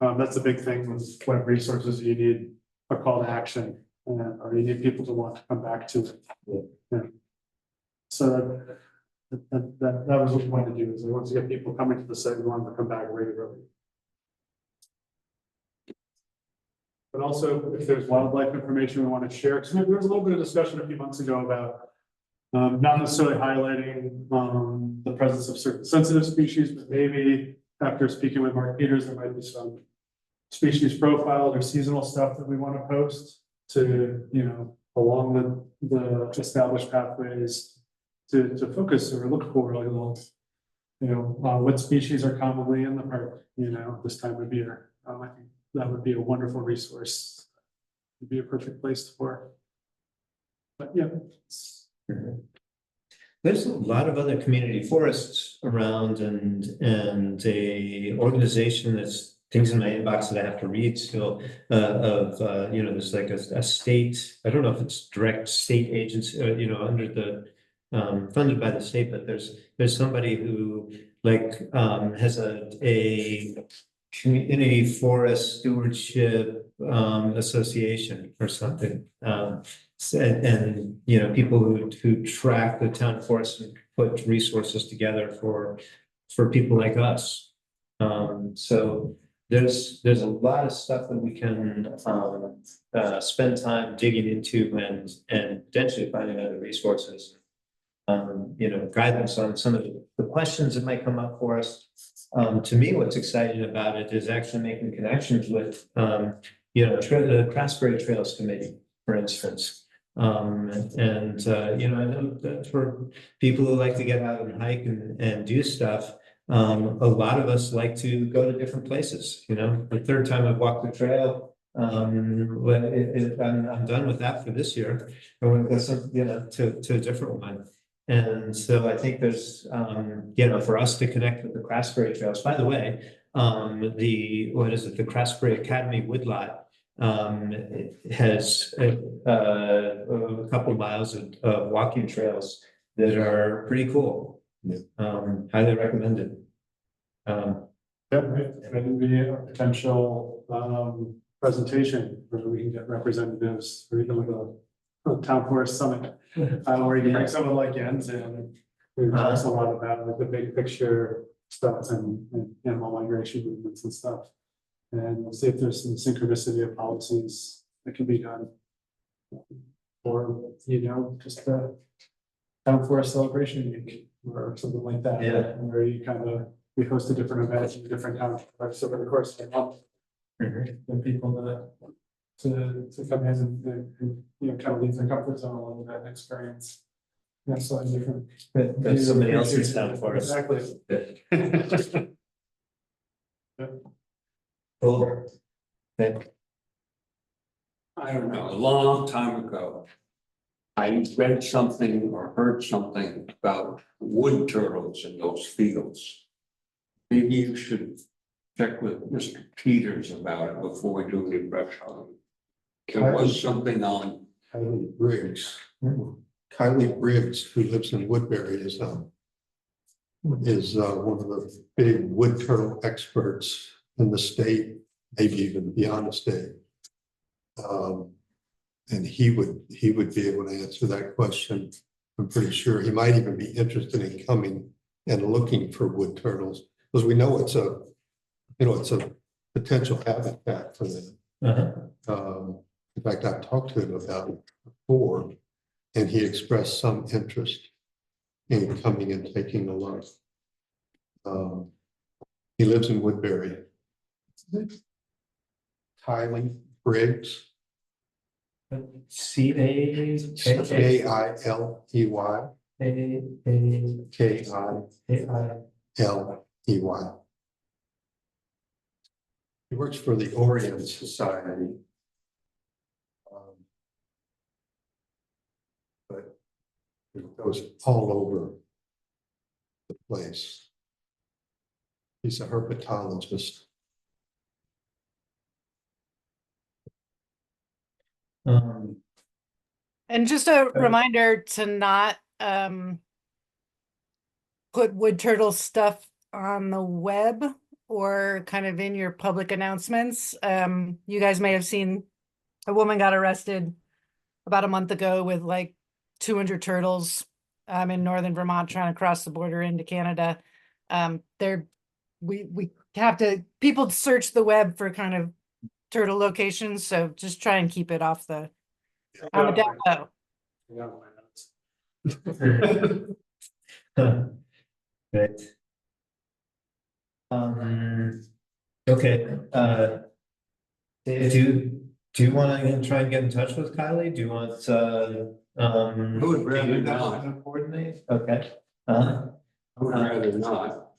That's a big thing with web resources. You need a call to action, or you need people to want to come back to it. Yeah. So that was what we wanted to do, is we wanted to get people coming to the site, we want them to come back regularly. But also, if there's wildlife information we want to share, because there was a little bit of discussion a few months ago about not necessarily highlighting the presence of certain sensitive species, but maybe after speaking with Mark Peters, there might be some species profiles or seasonal stuff that we want to post to, along the established pathways to focus or look for, like, what species are commonly in the park, this time of year. I think that would be a wonderful resource. It'd be a perfect place for. But yeah. There's a lot of other community forests around, and a organization that's things in my inbox that I have to read still, there's like a state, I don't know if it's direct state agency, under the funded by the state, but there's somebody who has a community forest stewardship association or something. And people who track the town forest and put resources together for people like us. So there's a lot of stuff that we can spend time digging into and potentially finding other resources. Guidance on some of the questions that might come up for us. To me, what's exciting about it is actually making connections with, the Craftsbury Trails Committee, for instance. I know that for people who like to get out and hike and do stuff, a lot of us like to go to different places. The third time I've walked the trail, I'm done with that for this year. I want to go to a different one. And so I think there's, for us to connect with the Craftsbury Trails. By the way, the Craftsbury Academy Woodlot has a couple miles of walking trails that are pretty cool. Highly recommended. Yeah, maybe be a potential presentation where we can get representatives, or even like a town forest summit. Where you can bring someone like Jens in, who talks a lot about like the big picture stuff and animal migration movements and stuff. And we'll see if there's some synchronicity of policies that can be done. Or, just a town forest celebration week or something like that. Yeah. Where we host a different event in different towns over the course of a month. And people to come in and kind of leave their comfort zone a little bit and experience. So different. That's somebody else's town forest. Exactly. Cool. Okay. I don't know, a long time ago, I read something or heard something about wood turtles in those fields. Maybe you should check with Mr. Peters about it before we do any brush hogging. There was something on, Kylie Briggs. Kylie Briggs, who lives in Woodbury, is one of the big wood turtle experts in the state, maybe even beyond the state. And he would be able to answer that question. I'm pretty sure he might even be interested in coming and looking for wood turtles, because we know it's a potential habitat for them. In fact, I've talked to him about it before, and he expressed some interest in coming and taking a look. He lives in Woodbury. Kylie Briggs, C-A-K-I-L-E-Y. K-I-L-E-Y. He works for the Orient Society. But it goes all over the place. He's a herpetologist. And just a reminder to not put wood turtle stuff on the web or kind of in your public announcements. You guys may have seen a woman got arrested about a month ago with like 200 turtles in northern Vermont trying to cross the border into Canada. We have to, people search the web for kind of turtle locations, so just try and keep it off the on the down low. Right. Okay, Dave, do you want to try and get in touch with Kylie? Do you want, I would rather do you not. want to coordinate? Okay. I would rather not.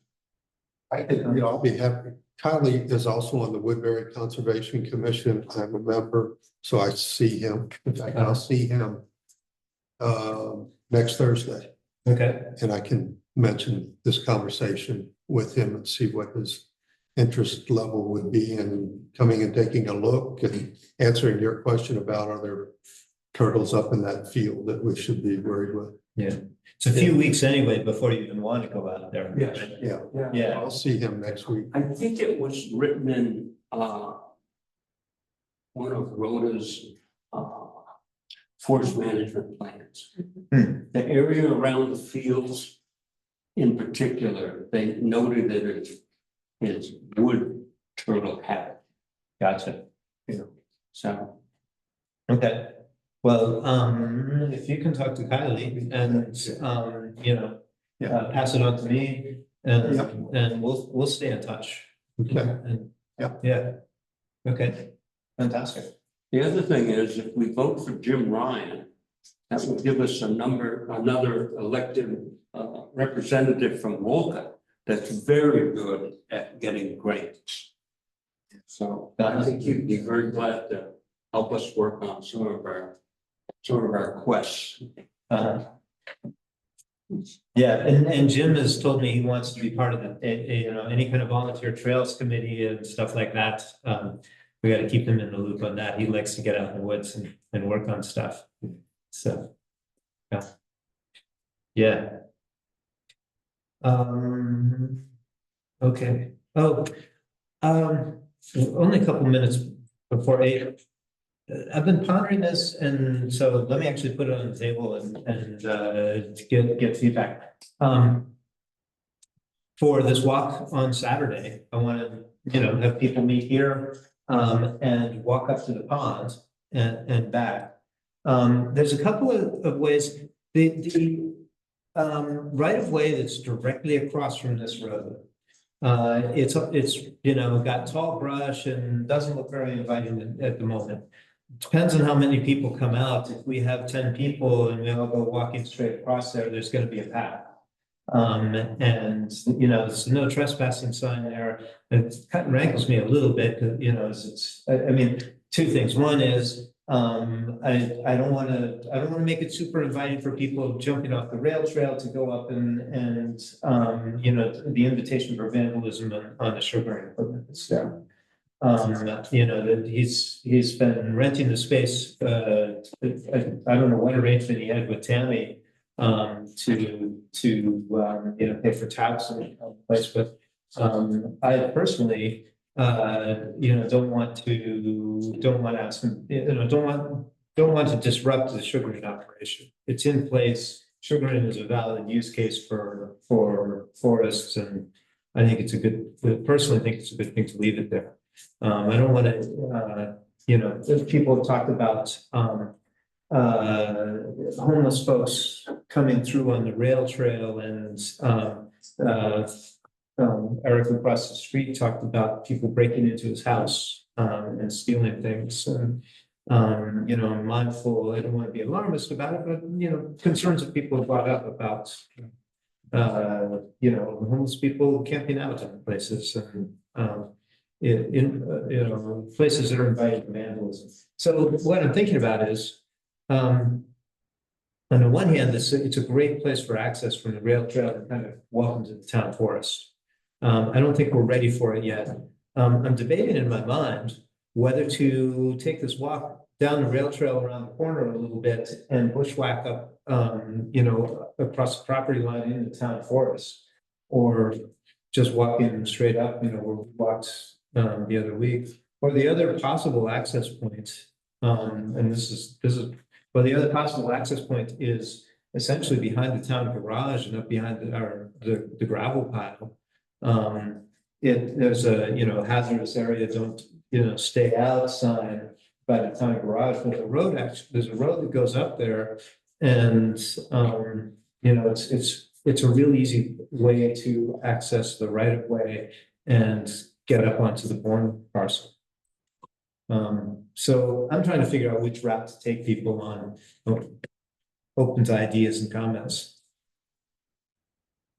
I think, I'll be happy. Kylie is also on the Woodbury Conservation Commission. I'm a member, so I see him. In fact, I'll see him next Thursday, Okay, and I can mention this conversation with him and see what his interest level would be in coming and taking a look and answering your question about are there turtles up in that field that we should be worried with. yeah. It's a few weeks anyway before you even want to go out there. Yes. Yeah, Yeah. I'll see him next week. I think it was written in one of Rhoda's forest management plans. The area around the fields in particular, they noted that it's wood turtle habitat. Gotcha. So Okay. Well, if you can talk to Kylie and, pass it on to me and we'll stay in touch. Okay. And, Yeah. Yeah. Okay. Fantastic. the other thing is, if we vote for Jim Ryan, that would give us another elected representative from Wolcott that's very good at getting grants. So I think he'd be very glad to help us work on some of our quests. Yeah, and Jim has told me he wants to be part of any kind of volunteer trails committee and stuff like that. We got to keep him in the loop on that. He likes to get out in the woods and work on stuff. So, yeah. Okay. Only a couple minutes before 8. I've been pondering this, and so let me actually put it on the table and get feedback. For this walk on Saturday, I want to, have people meet here and walk up to the pond and back. There's a couple of ways. The right of way that's directly across from this road. It's got tall brush and doesn't look very inviting at the moment. Depends on how many people come out. If we have 10 people and we all go walking straight across there's going to be a path. And there's no trespassing sign there. It kind of rankles me a little bit because, two things. One is I don't wanna make it super inviting for people jumping off the rail trail to go up and, you know, the invitation for vandalism on the sugar equipment that's there. You know, that he's been renting the space, I don't know what arrangement he had with Tammy. To you know, pay for taps and place, but I personally, you know, don't want to ask him, you know, don't want to disrupt the sugaring operation. It's in place. Sugaring is a valid use case for forests, and I think personally think it's a good thing to leave it there. I don't want to, you know, people have talked about homeless folks coming through on the rail trail, and Eric across the street talked about people breaking into his house and stealing things. And you know, I'm mindful, I don't want to be alarmist about it, but you know, concerns that people have brought up about you know, homeless people camping out in places, and in you know, places that are inviting vandalism. So what I'm thinking about is, on the one hand, it's a great place for access from the rail trail and kind of welcome to the town forest. I don't think we're ready for it yet. I'm debating in my mind whether to take this walk down the rail trail around the corner a little bit and bushwhack up, you know, across the property line in the town forest, or just walking straight up, you know, where we walked the other week, or the other possible access point. And this is, well, the other possible access point is essentially behind the town garage and up behind the gravel pile. There's a, you know, hazardous area, don't, you know, stay out sign by the town garage, but there's a road that goes up there, and you know, it's a real easy way to access the right of way and get up onto the Bourne parcel. So I'm trying to figure out which route to take people on, open to ideas and comments.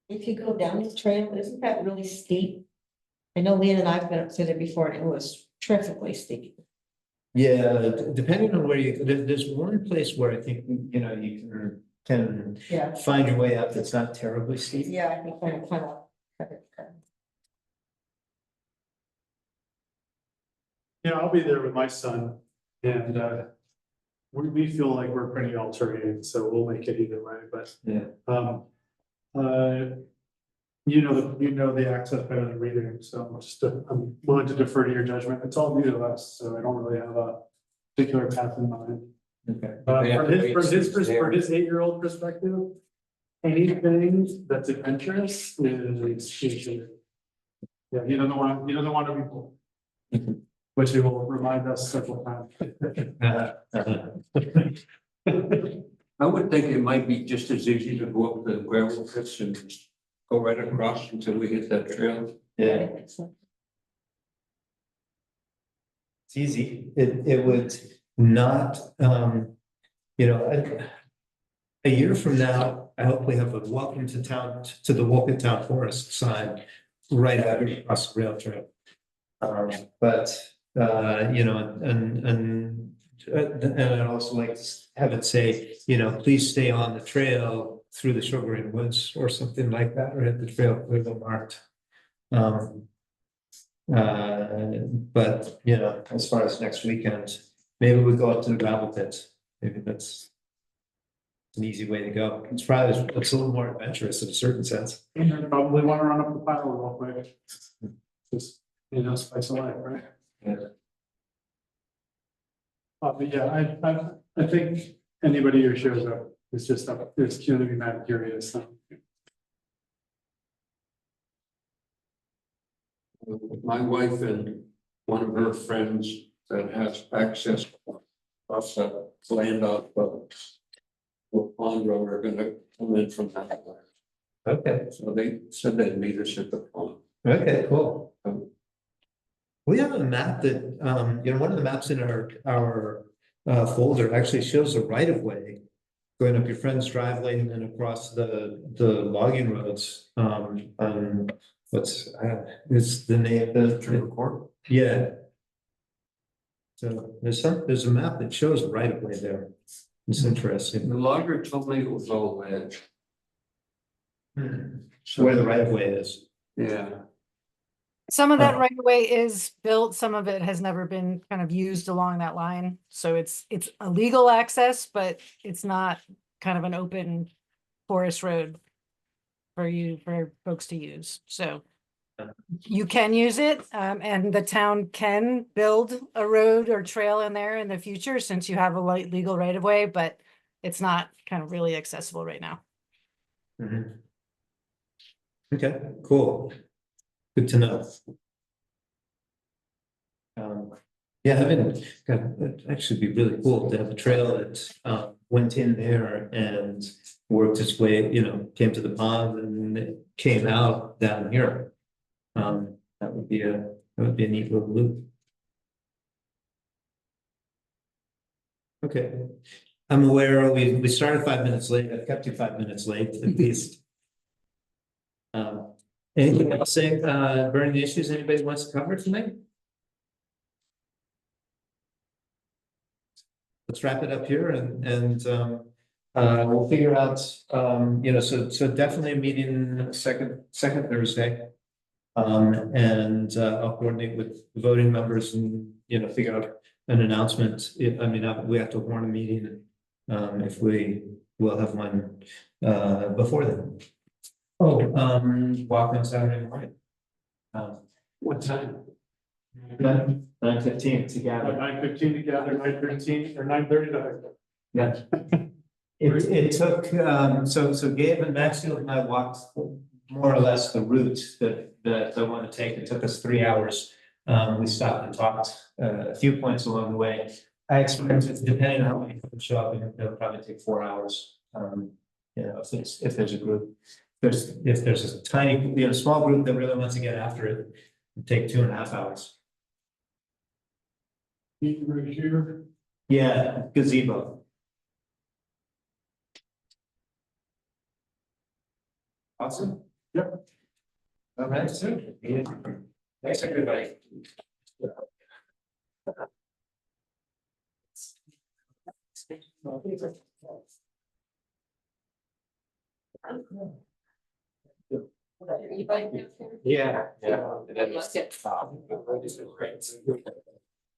If you go down the trail, isn't that really steep? I know Leanne and I've been up to there before, and it was terrifically steep. Yeah, depending on where there's one place where I think, you know, you can Yeah. find your way up that's not terribly steep. Yeah, I think kind of. Yeah, I'll be there with my son, and we feel like we're pretty all terrain, so we'll make it either way, but Yeah. you know the access better than we do, so I'm willing to defer to your judgment. It's all new to us, so I don't really have a particular path in mind. Okay. From his 8-year-old perspective, anything that's adventurous is future. Yeah, he doesn't want to be pulled. Which he will remind us several times. I would think it might be just as easy to go up the gravel pits and go right across until we hit that trail. Yeah, it's easy. It would not, you know, a year from now, I hope we have a welcome to town, to the Wolcott Town Forest sign right out across the rail trail. But you know, and I'd also like to have it say, you know, please stay on the trail through the sugaring woods or something like that, or hit the trail clearly marked. But you know, as far as next weekend, maybe we go up to the gravel pits. Maybe that's an easy way to go. It's a little more adventurous in a certain sense. You probably want to run up the pile real quick. Just, you know, spice of life, right? Yeah. But yeah, I think anybody who shows up is just up, it's going to be mad curious. So. My wife and one of her friends that has access across that land off of Pond Road are gonna come in from that way. Okay. So they said they'd meet us at the pond. Okay, cool. We have a map that, you know, one of the maps in our folder actually shows a right of way going up your friend's driveway and then across the logging roads. What's is the name of the Trevor Court? Yeah. So there's a map that shows right of way there. It's interesting. The logger told me it was all ledge. Where the right of way is. Yeah. Some of that Oh. right of way is built, some of it has never been kind of used along that line. So it's a legal access, but it's not kind of an open forest road for folks to use. So you can use it, and the town can build a road or trail in there in the future since you have a light legal right of way, but it's not kind of really accessible right now. Mhm. Okay, cool. Good to know. Yeah, it'd actually be really cool to have a trail that went in there and worked its way, came to the pond and it came out down here. That would be a neat little loop. Okay. I'm aware we started 5 minutes late. I've kept you 5 minutes late at least. Anything else saying, burning issues anybody wants to cover tonight? Let's wrap it up here and we'll figure out, so definitely a meeting second Thursday. And I'll coordinate with the voting members and, figure out an announcement. We have to warn a meeting. If we will have one before then. Walk on Saturday morning. What time? 9:15 together. 9:15 together, 9:13 or 9:30 to. Yeah. It took, so Gabe and Maxfield and I walked more or less the route that I want to take. It took us 3 hours. We stopped and talked a few points along the way. I expect it, depending on how many people show up, it'll probably take 4 hours. If there's a group, if there's a tiny, small group that really wants to get after it, it'd take 2.5 hours. Right here. Yeah, gazebo. Awesome. Yep. All right. Thanks, everybody. Yeah. Just.